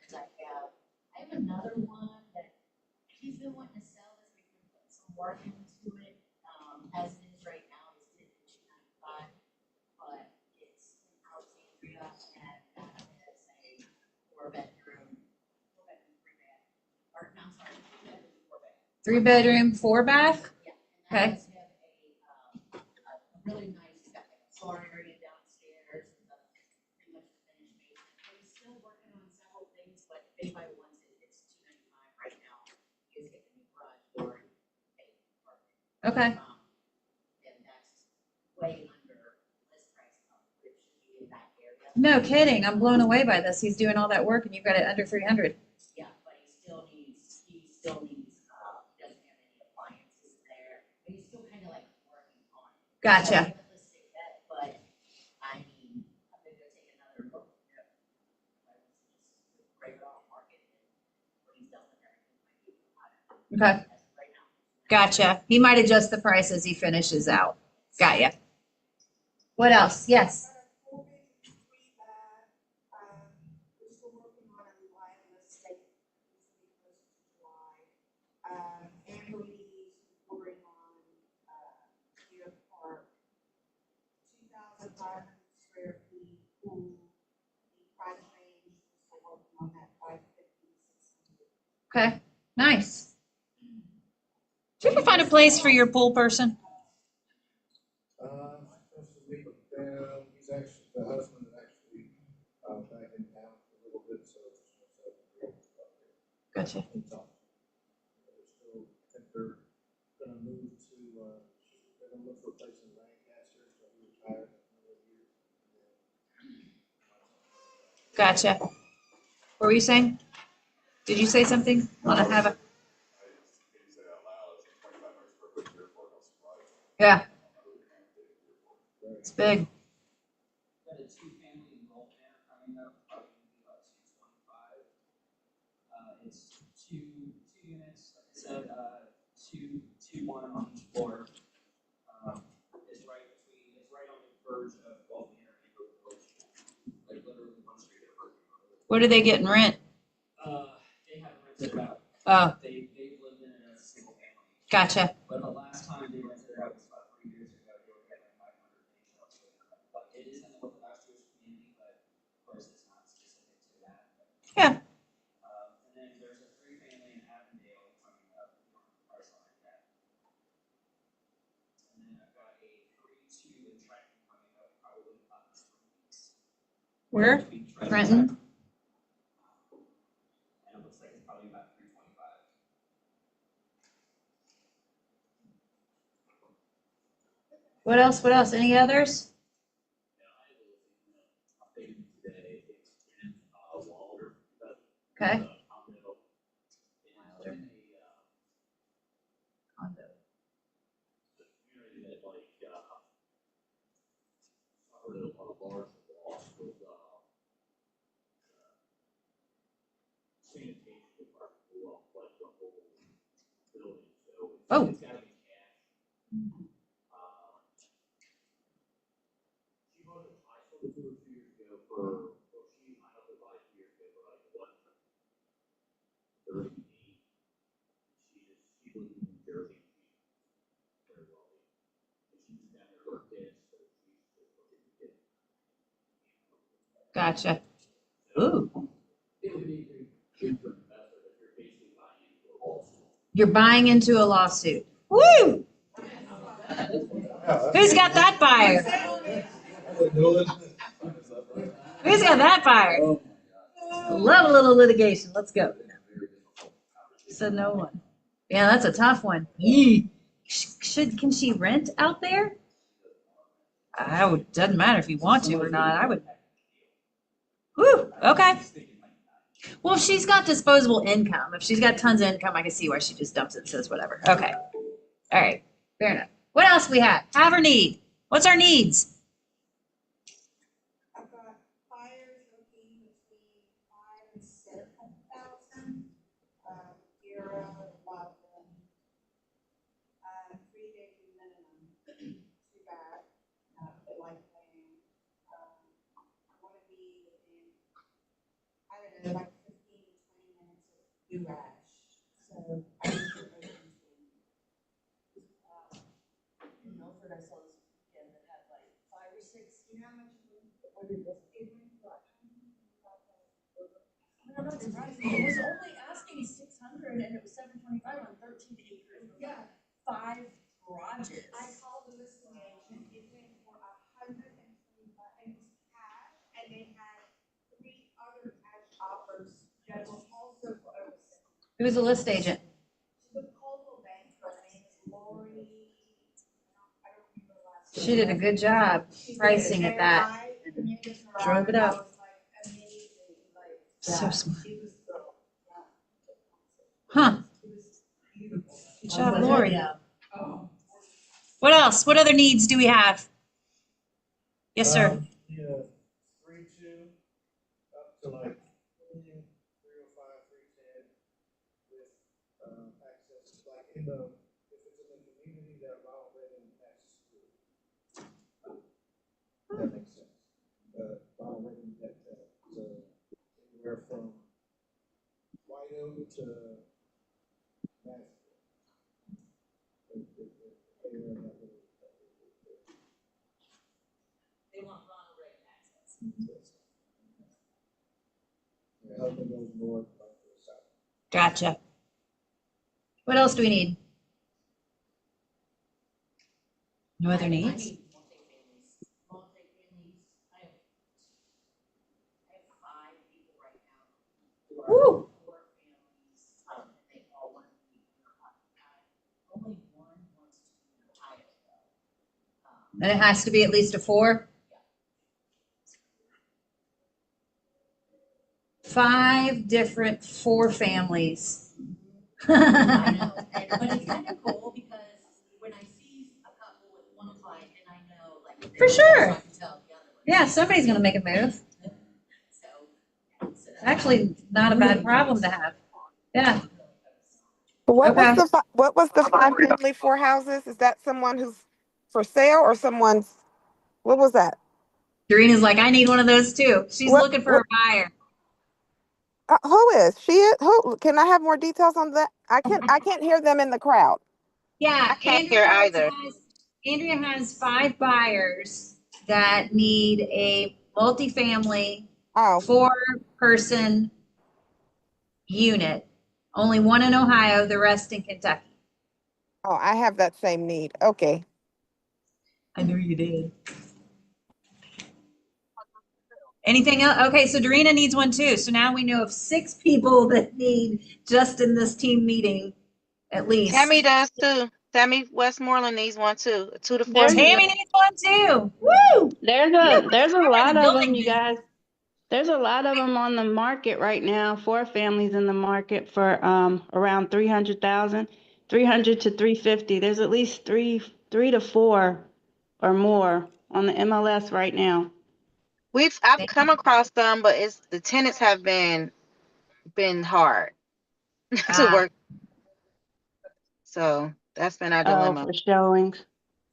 And I have another one that he's been wanting to sell this, we can put some work into it. As it is right now, it's at $295, but it's in Alexandria and that is a four-bedroom, three bath. Or, no, I'm sorry, three-bedroom, 3 bedroom, four bath. 4 bath. Yeah. Okay. And that does have a really nice, it's got like a floor area downstairs, and pretty much a finished basement. But he's still working on several things, but if anybody wants it, it's $295 right now. He's getting a new garage door and a apartment. Okay. And that's way under list price of what it should be in that area. No kidding. I'm blown away by this. He's doing all that work and you've got it under 300. Yeah, but he still needs, he doesn't have any appliances there, but he's still kind of like working on it. So Gotcha. I haven't listed it yet, but I mean, I'm gonna go take another look. Yeah. I was just break it off market and when he's done with everything, might be able to buy Okay. it. Right now. Gotcha. He might adjust the price as he finishes out. Got ya. What else? Yes. We're still working on a live listing. Amber Lee's reporting on, Deer Park. 2,500 square feet, pool, the price range, we're still working on that 550 to 600. Okay. Nice. Did you ever find a place for your pool person? Supposed to meet with them, he's actually, the husband is actually, back in town for a little bit, so it's just Gotcha. they're still, I think they're gonna move to, they're gonna look for a place in Lancaster, so he retired in another year. Gotcha. What were you saying? Did you say something? Want to have a? Yeah. It's big. Got a two-family in Gulf Manor coming up, probably gonna be about 225. It's two units, like I said, one on each floor. It's right on the verge of Gulf Manor and River Village. Like literally one street over. What are they getting rent? They haven't rented it out. Oh, They've lived in it as a single family. gotcha. But the last time they rented it out was about 3 years ago. They were getting 500 days. But it is in the Orthodox Jewish community, but of course it's not specific to that. Yeah. And then there's a 3-family in Avondale coming up, parcel like that. And then I've got a 3-2 in Trenton coming up, probably about 3 weeks. Where? Trenton. And it looks like it's probably about 325. What else? What else? Any others? Okay. Oh. Gotcha. Ooh. You're buying into a lawsuit. Woo! Who's got that buyer? Who's got that fire? Oh I love a little litigation. Let's go. So no one. Yeah, that's a tough one. Yee. Can she rent out there? Doesn't matter if you want to or not. I would. Whew, okay. Well, if she's got disposable income, if she's got tons of income, I can see why she just dumps it and says whatever. Okay. All right. Fair enough. What else we have? Have or need? What's our needs? I've got fires looking between 5 and 7,000. Era, Loveland. 3 days minimum. Too bad. They like paying. Want to be within, I don't know, like 15 to 20 minutes of U-Ash. So I think you're open to. In Milford, I saw this weekend that had like 5 or 6. You know how much What did this give me? No, not surprising. It was only asking 600 and it was 725 on 13 acres. Yeah. 5 garages. I called the listing agent, it went for 125, and it was cash, and they had 3 other cash offers, just also for over 7. Who's a list agent? The Coldwell Bank, her name is Lori, I don't remember the last name. She did a good job pricing at that. Drove it up. So smart. Huh. Good job, Lori. What else? What other needs do we have? Yes, sir. Yeah, 3.2 up to like 305, 310 with, access, like if it's in the community that Ronald Reagan passes through. That makes sense. Ronald Reagan, anywhere from White Oak to Nashville. They want Ronald Reagan access. Helping those north, like the south. Gotcha. What else do we need? No other I needs? need multi-families. Multi-families, I have 5 people right now. Who are Woo. 4 families, and they all want to be occupied. Only one wants to be in Ohio though. And it has to be at least a 4? 5 different 4 families. I know, but it's kind of cool because when I see a couple with one client and I know like. For sure. I can tell the other one. Yeah, somebody's gonna make a move. So It's actually not a bad problem to have. Yeah. What was Okay. what was the 5 family 4 houses? Is that someone who's for sale or someone's? What was that? Doreena's like, I need one of those too. She's What? looking for a buyer. Who is she? Who? Can I have more details on that? I can't hear them in the crowd. Yeah, I can't hear either. Andrea has 5 buyers that need a multifamily Oh, 4-person unit. Only one in Ohio, the rest in Kentucky. oh, I have that same need. Okay. I knew you did. Anything else? Okay, so Dorena needs one too. So now we know of 6 people that need just in this team meeting, at least. Tammy does too. Tammy Westmoreland needs one too. 2 to 4 There's- units. Tammy needs one too. Woo! There's a lot of them, you building guys. There's a lot of them on the market right now. 4 families in the market for around 300,000, 300 to 350. There's at least 3 to 4 or more on the MLS right now. I've come across some, but the tenants have been hard to work. So that's been our dilemma. For showings.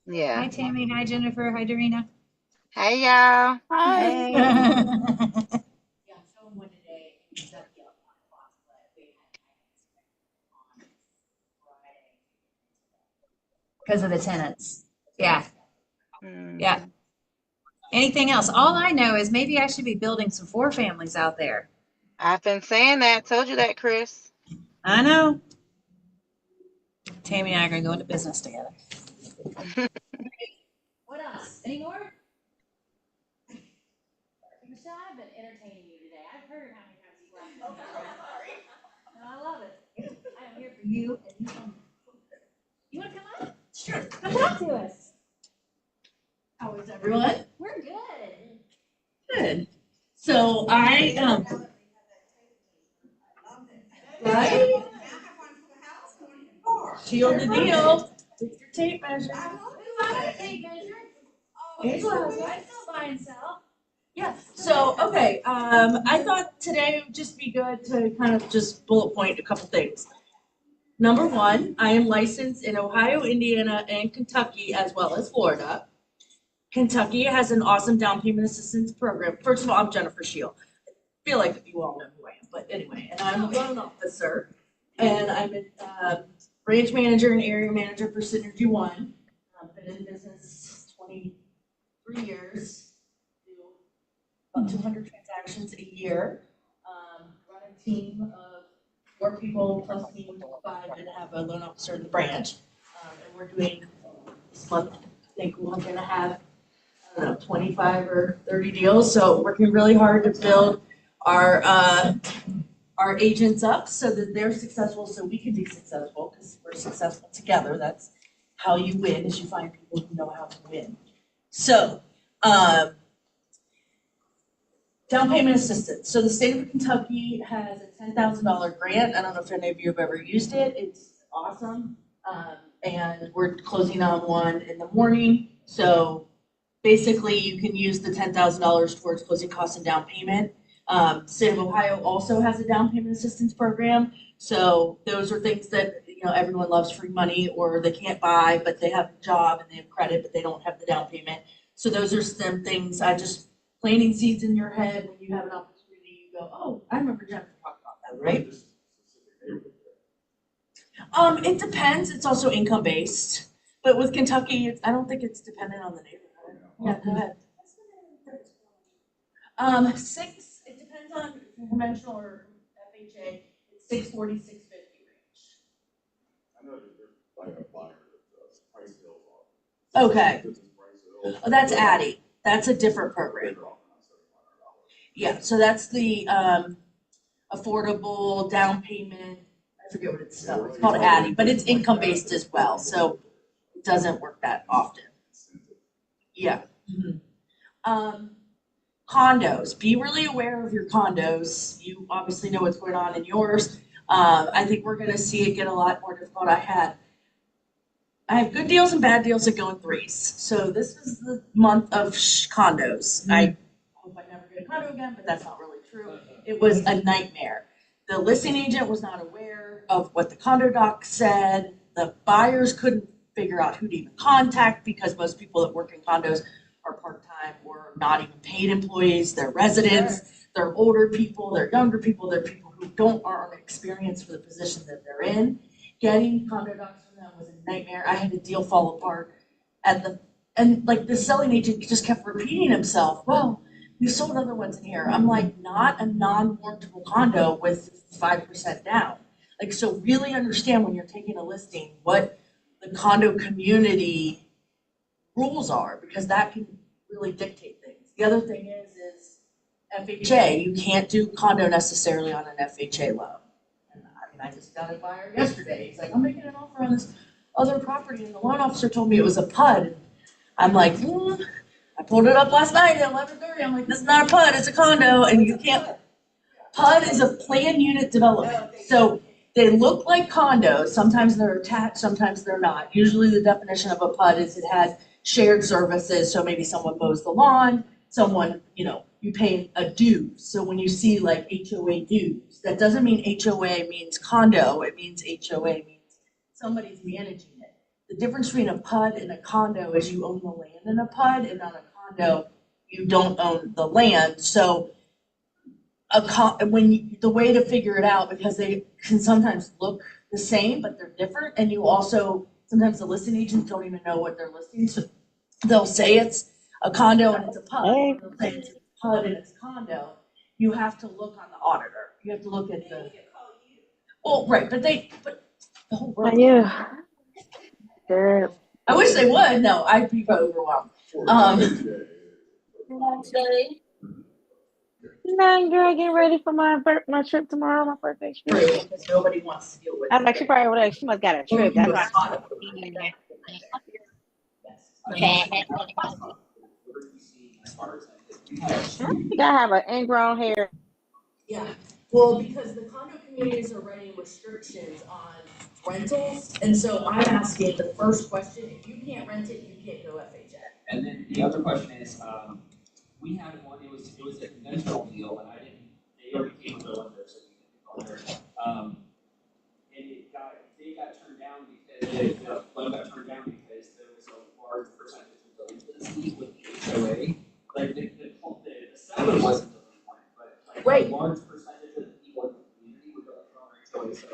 Yeah. Hi Tammy. Hi Jennifer. Hi Dorena. Hey y'all. Hi. Hey. Yeah, I'm showing one today in Kentucky at 1 o'clock, but they had on Friday. Because of the tenants. Yeah. Mm. Yeah. Anything else? All I know is maybe I should be building some 4 families out there. I've been saying that. Told you that, Chris. I know. Tammy and I are going to go into business together. What else? Any more? Michelle, I've been entertaining you today. I've heard how many times you've laughed at me. Sorry. And I love it. I am here for you and you only. You want to come up? Sure. Come talk to us. How is everyone? We're good. Good. So I right? Shield the deal. With your tape measure. I tape measure. Angela has I still buy and sell. Yeah. So okay. I thought today would just be good to kind of just bullet point a couple things. Number one, I am licensed in Ohio, Indiana, and Kentucky, as well as Florida. Kentucky has an awesome down payment assistance program. First of all, I'm Jennifer Shield. I feel like you all know who I am, but anyway, and I'm a loan officer, and I'm a branch manager and area manager for Synergy One. I've been in business 23 years, do about 200 transactions a year, run a team of 4 people plus me, 5, and have a loan officer in the branch. And we're doing this month, I think we're going to have, I don't know, 25 or 30 deals. So working really hard to build our agents up so that they're successful, so we can be successful, because we're successful together. That's how you win, is you find people who know how to win. So, down payment assistance. So the state of Kentucky has a $10,000 grant. I don't know if any of you have ever used it. It's awesome. And we're closing on one in the morning. So basically you can use the $10,000 towards closing costs and down payment. State of Ohio also has a down payment assistance program. So those are things that, you know, everyone loves, free money, or they can't buy, but they have a job and they have credit, but they don't have the down payment. So those are some things I just planting seeds in your head when you have an opportunity, you go, oh, I remember Jennifer talked about that, right? It depends. It's also income based, but with Kentucky, I don't think it's dependent on the neighborhood. Yeah, go ahead. 6. It depends on conventional or FHA. It's 640, 650 range. I know there's like a buyer that's price sales off. Okay. Oh, that's Addie. That's a different program. Yeah, so that's the affordable down payment. I forget what it's called, Addie, but it's income based as well, so it doesn't work that often. Yeah. Condos. Be really aware of your condos. You obviously know what's going on in yours. I think we're going to see it get a lot more difficult. I have good deals and bad deals that go in 3s. So this is the month of condos. I hope I never get a condo again, but that's not really true. It was a nightmare. The listing agent was not aware of what the condo doc said. The buyers couldn't figure out who to even contact, because most people that work in condos are part-time or not even paid employees. They're residents, they're older people, they're younger people, they're people who aren't experienced for the position that they're in. Getting condo docs from them was a nightmare. I had a deal fall apart and like the selling agent just kept repeating himself. Well, we sold other ones in here. I'm like, not a non-mortgageable condo with 5% down. Like, so really understand when you're taking a listing what the condo community rules are, because that can really dictate things. The other thing is FHA. You can't do condo necessarily on an FHA loan. And I just got a buyer yesterday. He's like, I'm making an offer on this other property, and the loan officer told me it was a PUD. I'm like, I pulled it up last night at 11:30. I'm like, this is not a PUD, it's a condo, and you can't. PUD is a planned unit development. So they look like condos. Sometimes they're attached, sometimes they're not. Usually the definition of a PUD is it has shared services. So maybe someone mows the lawn, someone, you pay a dues. So when you see like HOA dues, that doesn't mean HOA means condo. It means HOA means somebody's managing it. The difference between a PUD and a condo is you own the land in a PUD, and on a condo, you don't own the land. So the way to figure it out, because they can sometimes look the same, but they're different. And you also, sometimes the listing agents don't even know what they're listing. So they'll say it's a condo and it's a PUD. Or they'll say it's a PUD and it's a condo. You have to look on the auditor. You have to look at the, well, right, but the whole world. Yeah. Sure. I wish they would. No, I'd be overwhelmed. No, girl, getting ready for my trip tomorrow, my birthday trip. True, because nobody wants to deal with I'm like, she probably would she must got a trip. That's why. I think I have an ingrown hair. Yeah, well, because the condo communities are running restrictions on rentals, and so I'm asking the first question, if you can't rent it, you can't go FHA. And then the other question is, we had one, it was a conventional deal, and they already came with their lender, so we didn't go there. And they got turned down because, the loan got turned down because there was a large percentage of delinquencies with the HOA. Like, the seller wasn't delinquent, but like a large percentage of the people in the community were delinquent on HOA, so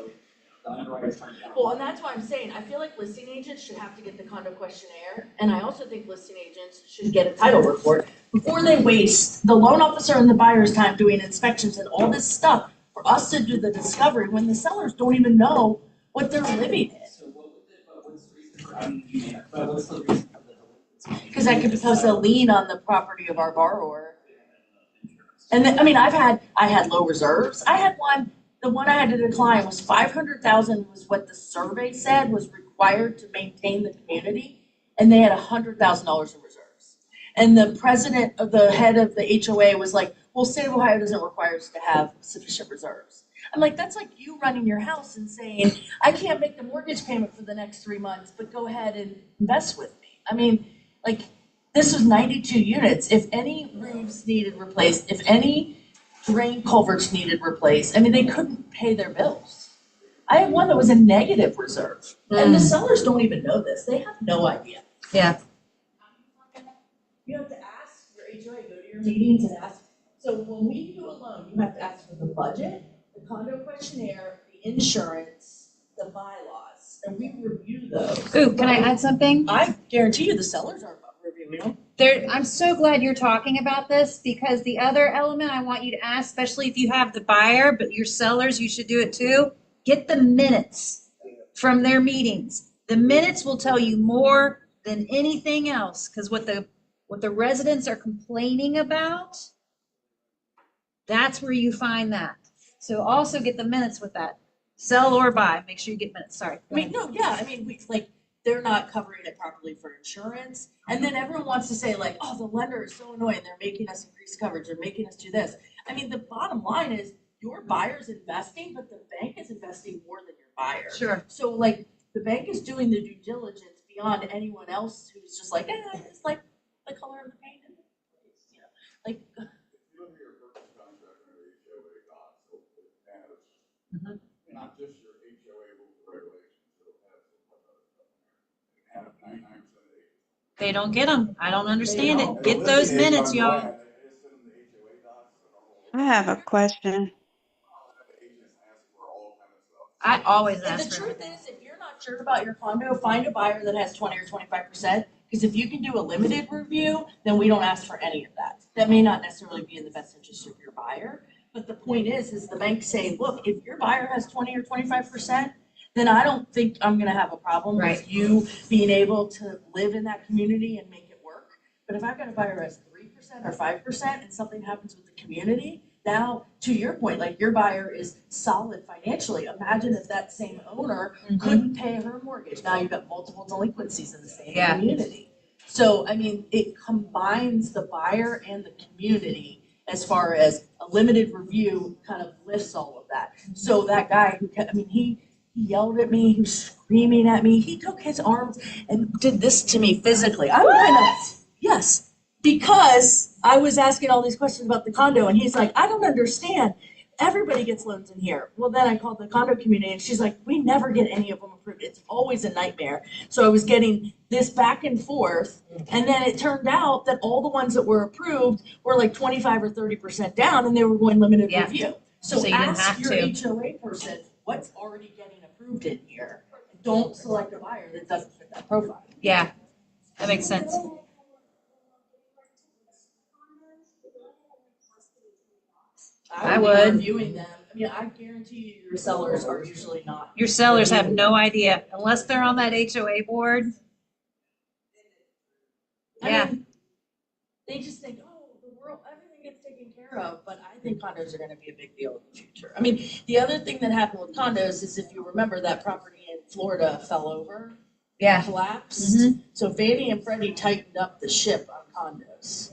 the underwriters turned it down. Well, and that's why I'm saying, I feel like listing agents should have to get the condo questionnaire, and I also think listing agents should get a title report before they waste the loan officer and the buyer's time doing inspections and all this stuff for us to do the discovery when the sellers don't even know what they're living in. So what's the reason for, but what's the reason for the delinquency? Because that could pose a lien on the property of our borrower. And then, I mean, I had low reserves. I had one, the one I had to decline was 500,000 was what the survey said was required to maintain the community. And they had $100,000 in reserves. And the president of the head of the HOA was like, well, state of Ohio doesn't require us to have sufficient reserves. I'm like, that's like you running your house and saying, I can't make the mortgage payment for the next 3 months, but go ahead and invest with me. I mean, like, this was 92 units. If any roofs needed replaced, if any drain culverts needed replaced, I mean, they couldn't pay their bills. I had one that was a negative reserve. And the sellers don't even know this. They have no idea. Yeah. You have to ask your HOA, go to your meetings and ask. So when we do a loan, you have to ask for the budget, the condo questionnaire, the insurance, the bylaws, and we review those. Ooh, can I add something? I guarantee you the sellers aren't reviewing them. I'm so glad you're talking about this, because the other element I want you to ask, especially if you have the buyer, but your sellers, you should do it too. Get the minutes from their meetings. The minutes will tell you more than anything else, because what the residents are complaining about, that's where you find that. So also get the minutes with that. Sell or buy, make sure you get minutes, sorry. I mean, no, yeah, I mean, they're not covering it properly for insurance. And then everyone wants to say like, oh, the lender is so annoying, they're making us increase coverage, they're making us do this. I mean, the bottom line is your buyer's investing, but the bank is investing more than your buyer. Sure. So like, the bank is doing the due diligence beyond anyone else who's just like, it's like the color of the paint. You know, like. If you look at your purchase contract under the HOA docs, it has not just your HOA rules and regulations, it'll have some other stuff in there. It has 99% of the agents. They don't get them. I don't understand it. Get those minutes, y'all. I have a question. I always And ask the for truth everything. is, if you're not sure about your condo, find a buyer that has 20 or 25%. Because if you can do a limited review, then we don't ask for any of that. That may not necessarily be in the best interest of your buyer. But the point is the bank saying, look, if your buyer has 20 or 25%, then I don't think I'm gonna have a problem with you being able to live in that community and make it work. But if I've got a buyer who has 3% or 5% and something happens with the community, now, to your point, like your buyer is solid financially. Imagine if that same owner couldn't pay her mortgage. Now you've got multiple delinquencies in the same community. So, I mean, it combines the buyer and the community as far as a limited review kind of lifts all of that. So that guy who kept, I mean, he yelled at me, he was screaming at me. He took his arms and did this to me physically. I was kind of, yes. Because I was asking all these questions about the condo and he's like, I don't understand. Everybody gets loans in here. Well, then I called the condo community and she's like, we never get any of them approved. It's always a nightmare. So I was getting this back and forth. And then it turned out that all the ones that were approved were like 25 or 30% down and they were going limited review. So you didn't ask have your to. HOA person what's already getting approved in here. Don't select a buyer that doesn't fit that profile. Yeah, that makes sense. I would. Reviewing them. I mean, I guarantee you your sellers are usually not. Your sellers have no idea unless they're on that HOA board. I mean, they just think, oh, the world, everything gets taken care aware of, but I think condos are gonna be a big deal in the future. I mean, the other thing that happened with condos is if you remember that property in Florida fell over. Yeah. Collapsed. So Fannie and Freddie tightened up the ship on condos.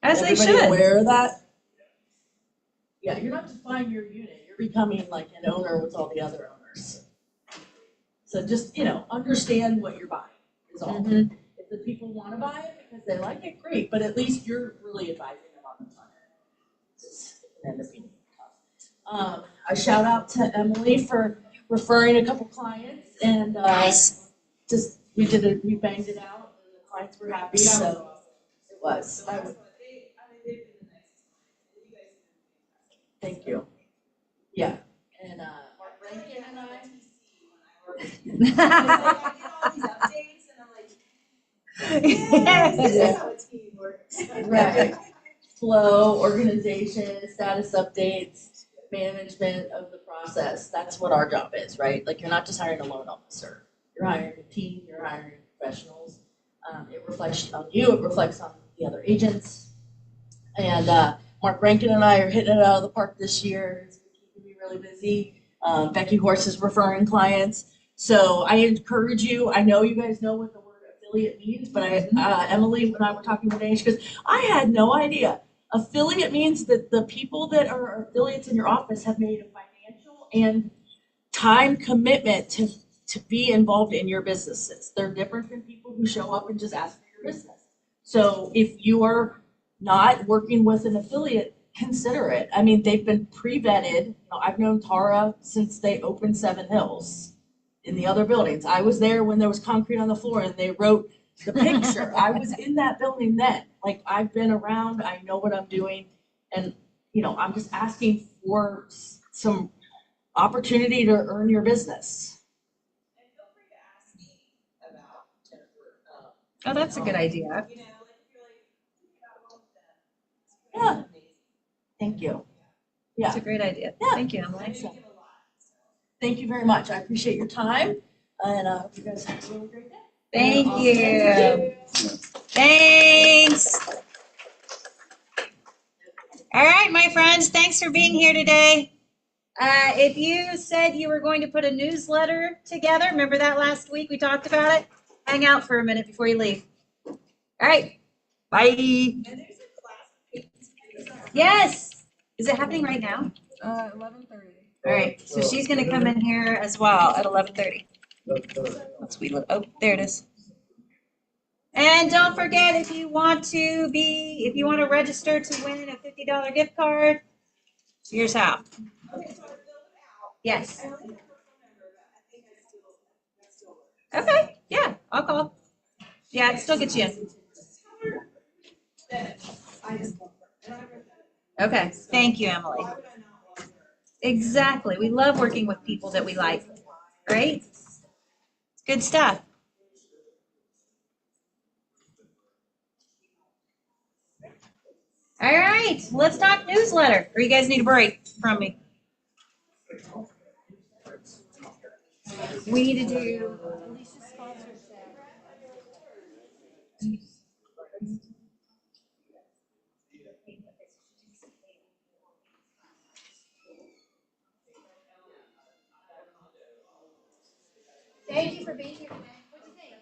As they Everybody should. aware of that? Yeah, you're not just buying your unit, you're becoming like an owner with all the other owners. So just, understand what you're buying is all. If the people wanna buy it because they like it, great, but at least you're really advising them on the front end. It can end up being tough. A shout out to Emily for referring a couple clients and, we banged it out and the clients were happy, so it was. Thank you. Yeah, and Mark Rankin and I. Right. Flow, organization, status updates, management of the process. That's what our job is, right? Like you're not just hiring a loan officer. You're hiring a team, you're hiring professionals. It reflects on you, it reflects on the other agents. And Mark Rankin and I are hitting it out of the park this year. It's keeping me really busy. Becky Horse is referring clients. So I encourage you, I know you guys know what the word affiliate means, but Emily and I were talking today, she goes, I had no idea. Affiliate means that the people that are affiliates in your office have made a financial and time commitment to be involved in your businesses. They're different than people who show up and just ask for your business. So if you are not working with an affiliate, consider it. I mean, they've been pre-vetted. I've known Tara since they opened Seven Hills in the other buildings. I was there when there was concrete on the floor and they wrote the picture. I was in that building then. Like I've been around, I know what I'm doing. And, I'm just asking for some opportunity to earn your business. And feel free to ask me about Jennifer. Oh, that's a good idea. Like if you're like, got one of them. Yeah. Thank you. Yeah. That's a great idea. Yeah. Thank you, Emily. Thank you very much. I appreciate your time and I hope you guys have a really great day. Thank you. Thanks. All right, my friends, thanks for being here today. If you said you were going to put a newsletter together, remember that last week we talked about it? Hang out for a minute before you leave. All right, bye. And there's a class. Yes. Is it happening right now? 11:30. All right, so she's going to come in here as well at 11:30. Oh, there it is. And don't forget, if you want to register to win a $50 gift card, here's how. Yes. Okay, yeah, I'll call. Yeah, it still gets you in. Okay, thank you, Emily. Exactly, we love working with people that we like, right? It's good stuff. All right, let's talk newsletter. Or you guys need a break from me. We need to do Thank you for being here tonight. What'd you think?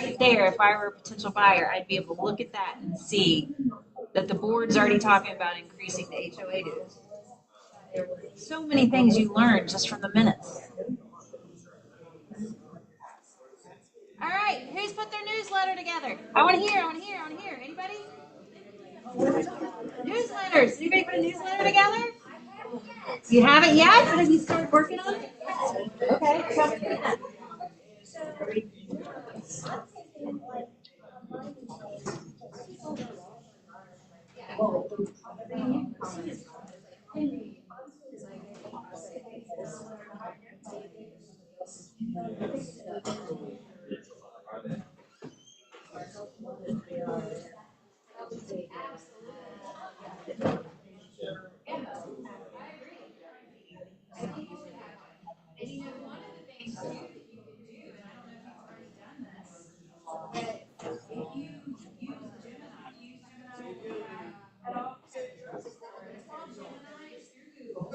right there, if I were a potential buyer, I'd be able to look at that and see that the board's already talking about increasing the HOA dues. So many things you learn just from the minutes. All right, who's put their newsletter together? I want to hear. Anybody? Newsletters. Anybody put a newsletter together? You haven't yet? Have you started working on it? Okay, tell me that. And you know, one of the things too that you can do, and I don't know if you've already done this, but if you use Gemini, at all, so it's called Gemini, it's through Google.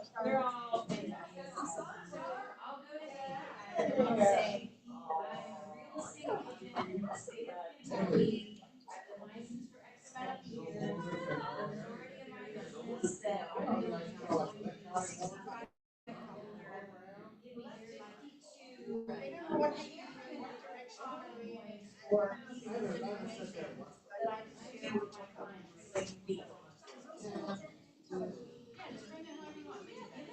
So they're all, so I'll go to that and I'll say, I'm a real estate agent in the state of Kentucky. I've been licensed for X amount of years. The majority of my business that I do is 65 and older. Give me 52 or piece of information that I can share with my clients. Yeah, just bring it however you want. But yeah, give them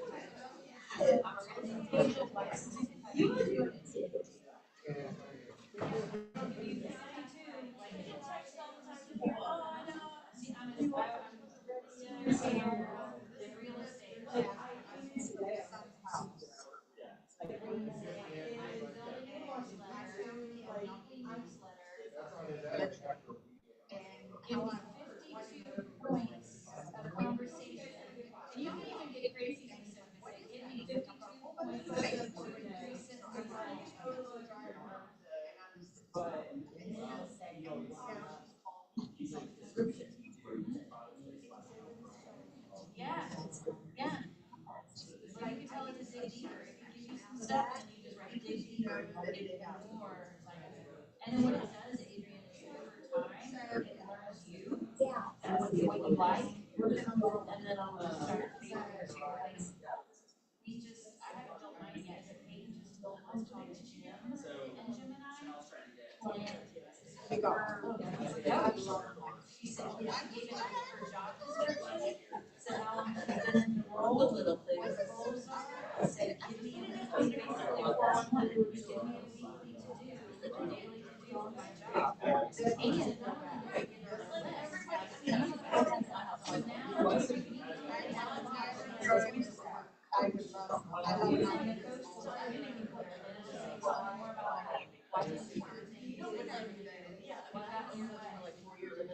information. You would do it. Give me 52 points of conversation. And you can even get crazy specific. Say, give me 52 points to increase it. Yeah, yeah. Or you can tell it to dig deeper. If you give you some stuff and you just write dig deeper, dig more. And then what it does, Adrian, is over time, it learns you and what you like. And then I'll just start favoring certain things. We just, I haven't built mine yet. Peyton just built what's called Jim and Gemini. And she said she gave it her job description. Said how long she's been in the role, what the goals are. Said give me basically a 4-100. Give me a weekly to do, a daily to do for my job. And not only do I get her a list, so now if you need to write it down, I would love using the coach tool, I can even put it in and just say, tell me more about why this is your thing. You don't want to do that. Yeah. What got in your way? Like 4 years of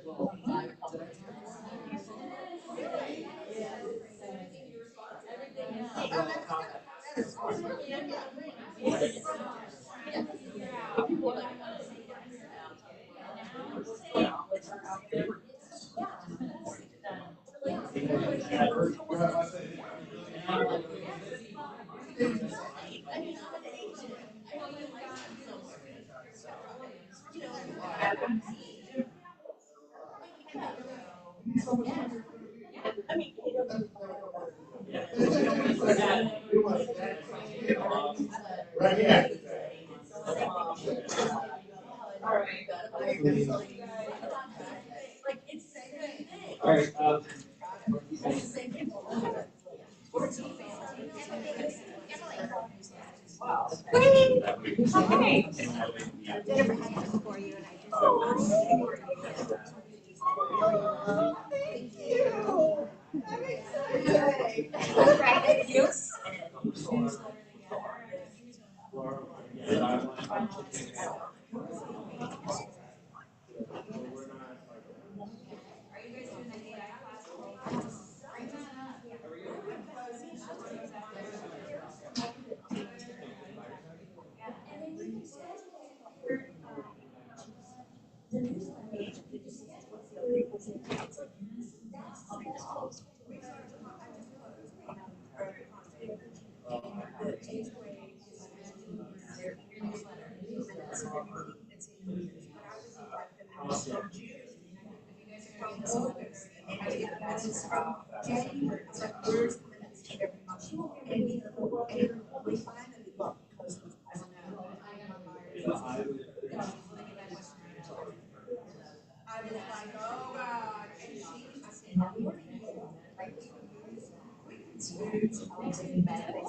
Right here. All right. I was like, oh God, and she, I said, what are you doing? Like, we can do bad things.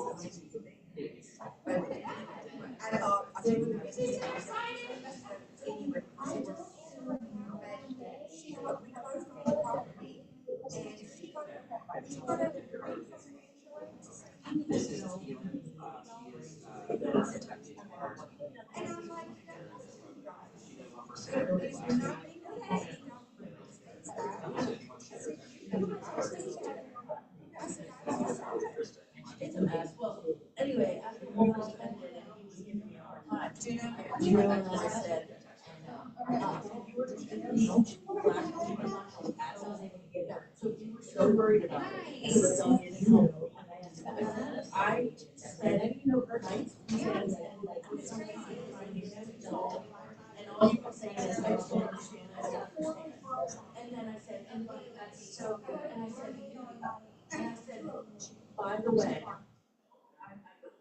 But I thought, I said, is he still excited? Anyway, but she, we closed on the property, and she got a This is Tia. and I'm like, so there's nothing okay. It's a mess. Well, anyway, after we all spent it, and he was giving me a hard time. You know, and I said, you were just in the beach, last week, I was able to get there. So you were so worried about it. It was so beautiful. I said, you know, her nights, weekends, and like, it's crazy. And all you were saying is, I just don't understand. I said, and then I said, and that's so good. And I said, by the way,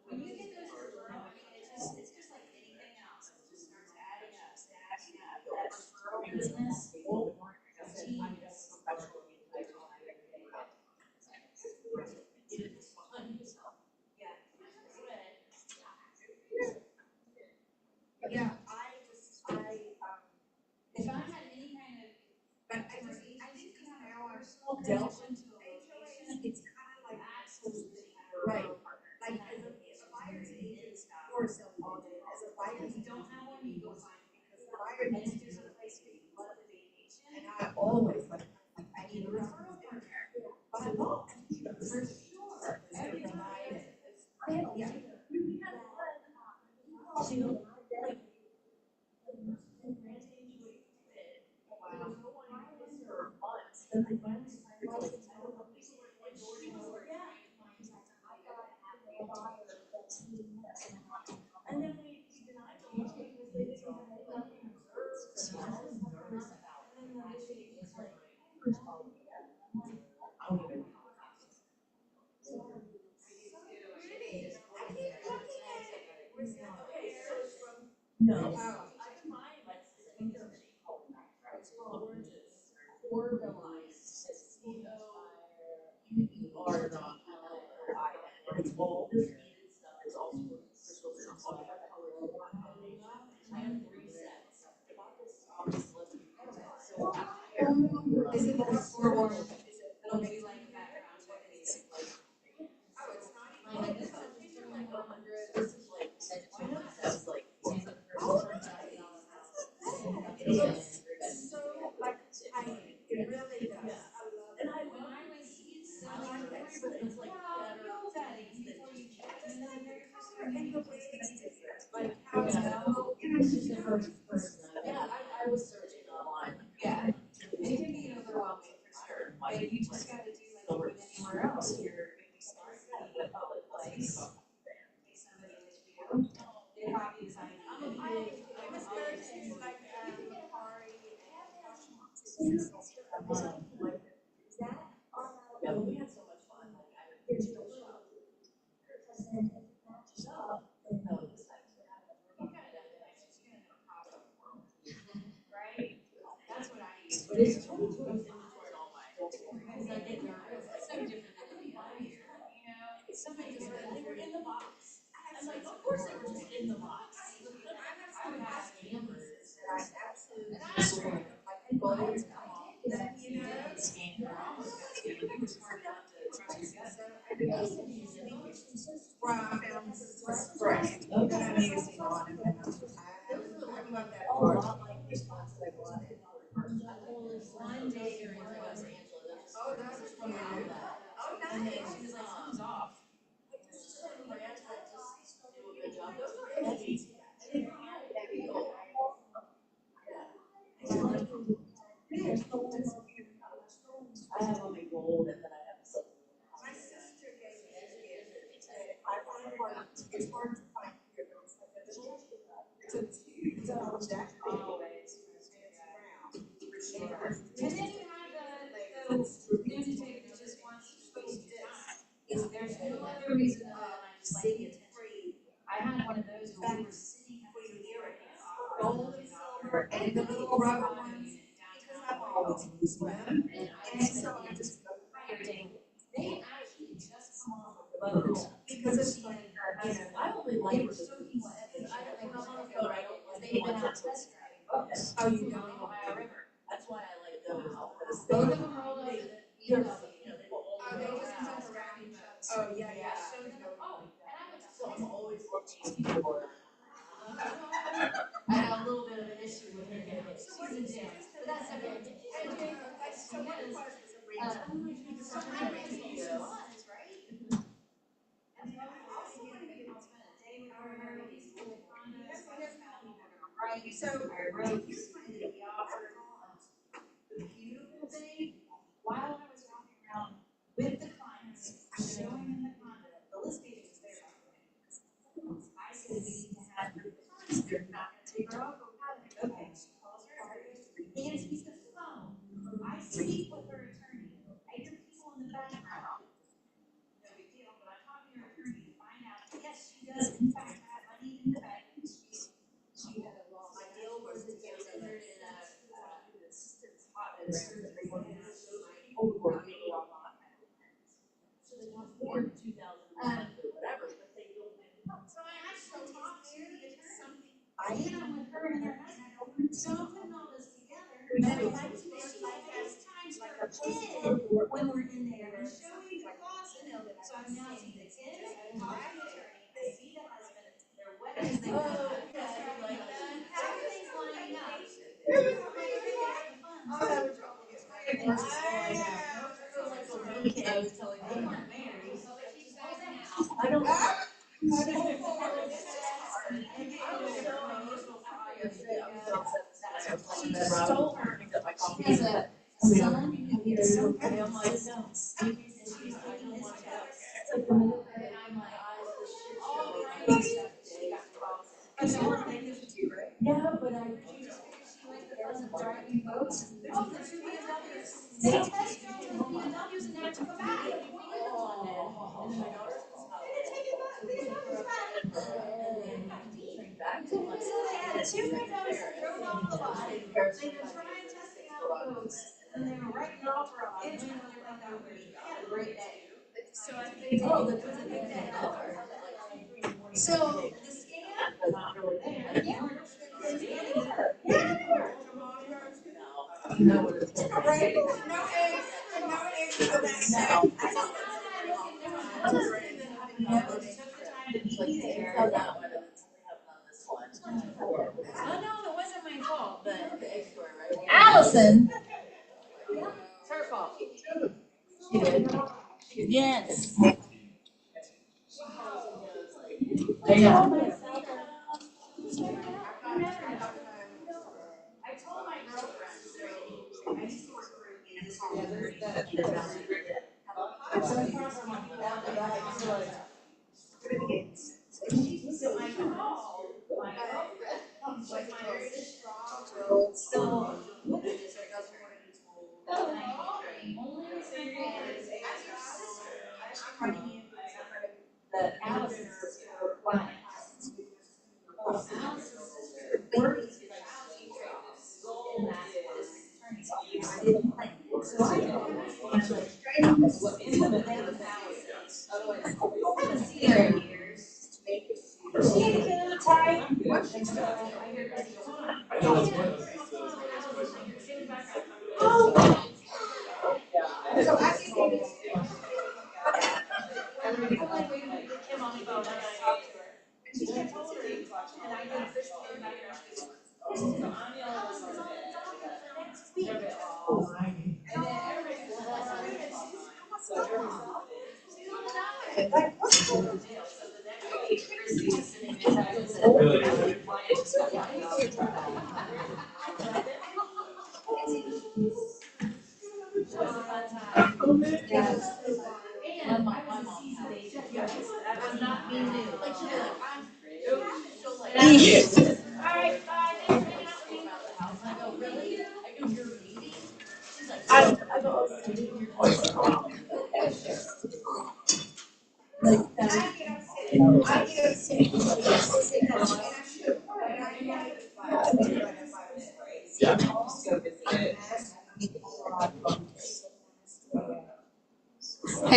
when you get those referral, I mean, it's just like anything else. It just starts adding up, stacking up. That referral business, I said, I'm just professional. It's fun. Yeah. Yeah, if I had any kind of, but I think now our small delta into a location, it's kind of like absolutely right. Like as a buyer's agent or self-funded, as a buyer, you don't have one, you go find it because the buyer needs to do some place where you love the vacation. And I always like, I need a referral partner. By law, for sure. Everybody is, yeah. And then we denied the loan because they didn't have any reserves. And then it's like, I don't even. So pretty. I keep looking at it. Okay, so from. No. I can find like it's gorgeous. Organized. C-O-U-E-R.LLI. And it's all this needed stuff. It's all crystals. It's all color. And 3 sets. So is it like forewarned? Is it it'll be like background check? Is it like oh, it's not even like this one. These are like 100. This is like that's like it is. So like it really does. I love it. And I love when I went seeds, I like that. It's like better settings before you check. And then the color and the way that it's different. Like how it's just the first person. Yeah, I was searching online. Yeah. It can be overwhelming for sure. Like you just gotta do like going anywhere else. You're maybe smart in a public place. Be somebody in this video. They copy design. I was going to like Ari and like is that yeah, but we had so much fun. Like I digital shop. Shop. No, this time you kind of done it. She's gonna know how to world. Right? That's what I use. But it's totally enjoyed all my because I get nervous. It's so different than the other year. You know, somebody just said they were in the box. I'm like, of course they were just in the box. I have cameras that I absolutely destroy. Like bullets come off. Then you know, scan your almost got scanned. You were smart enough to trust your gut. Where I found this fresh. Okay. I'm using on it. I love that part. Like this one, so I bought it. One day during Los Angeles. Oh, that's cute. Oh, nice. And then she was like, something's off. Certain brands that just do a good job. Those are heavy. And they're not heavy. I have on my gold and then I have silver. My sister gave me this gift. I find one, it's hard to find here, but it's like a little, it's a jack always. It's round. And then you have the newspaper that just wants to post this. There's no other reason other than I just like the attention. I had one of those when we were sitting at the here gold and silver and the little rubber ones because I'm always using them. And so I just they actually just come off of the boat because it's like, I only like it so easy. I don't know on the boat, I don't, they've been out test driving boats. Oh, you don't? Ohio River. That's why I like those. Both of them roll over the, they go all they just come around each other. Oh, yeah, yeah. So then, oh, and I was, so I'm always looking for. I have a little bit of an issue with her now. She's a gym, but that's okay. So one question is right? And I also want to get spend a day with her. Right, so here's my idea. The beautiful thing, while I was walking around with the clients, showing them the condo, the listing is there. I said, we need to have the funds, they're not gonna take her off. Okay, she calls her artist, and speaks the phone. I speak with her attorney. I hear people in the background. No big deal, but I'm talking to her attorney to find out, yes, she does in fact have money in the bank. She had a loss. My deal was to get her in assistance hotbed surgery. So they want more than 2,000 or whatever, but they don't. So I actually talked to the attorney. I am with her and her husband. So I'm putting all this together. And I like to see FaceTimes her kid when we're in there and showing the cost. So I'm now seeing the kid, I talk to the attorney, I see the husband, their weddings, they like that. Everything's lining up. I'm having trouble getting my I was telling them I'm married. I don't. She stole her. She has a son who is so pretty. I'm like, no. And she's taking this and I'm like, yeah, but I she likes the fun of driving boats. Oh, the two BMWs. They test drove the BMWs and never took them back. And then my daughter's so they had two windows that drove off the lot. They were trying testing out boats, and they were writing off for a minute, and they went out where they had a great day. So I think, oh, it was a big day. So the scam was not really there. Yeah. No eggs for that. Oh no, it wasn't my fault, but Allison. It's her fault. She did. Yes. Yeah. I told my girlfriend, I used to work for a distributor that so I called my girlfriend, she's my very strong, so what is this? I doesn't want to be told. And I called her, the only reason I called her is as your sister, I'm running in the Allison's client. Allison's sister works in like housing trade in that attorney's office. I didn't plan. So I called her and I was like, what is the name of the Allison's? Otherwise, I haven't seen her in years to make it. She ain't been tight. I hear her go on. Oh. So I think I'm like waiting to get Kim on the phone and I talk to her. And she told her, and I did this thing back in our Facebook. I'm the only one. Hey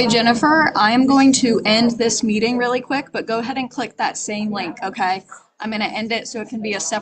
Jennifer, I am going to end this meeting really quick, but go ahead and click that same link, okay? I'm gonna end it so it can be a separate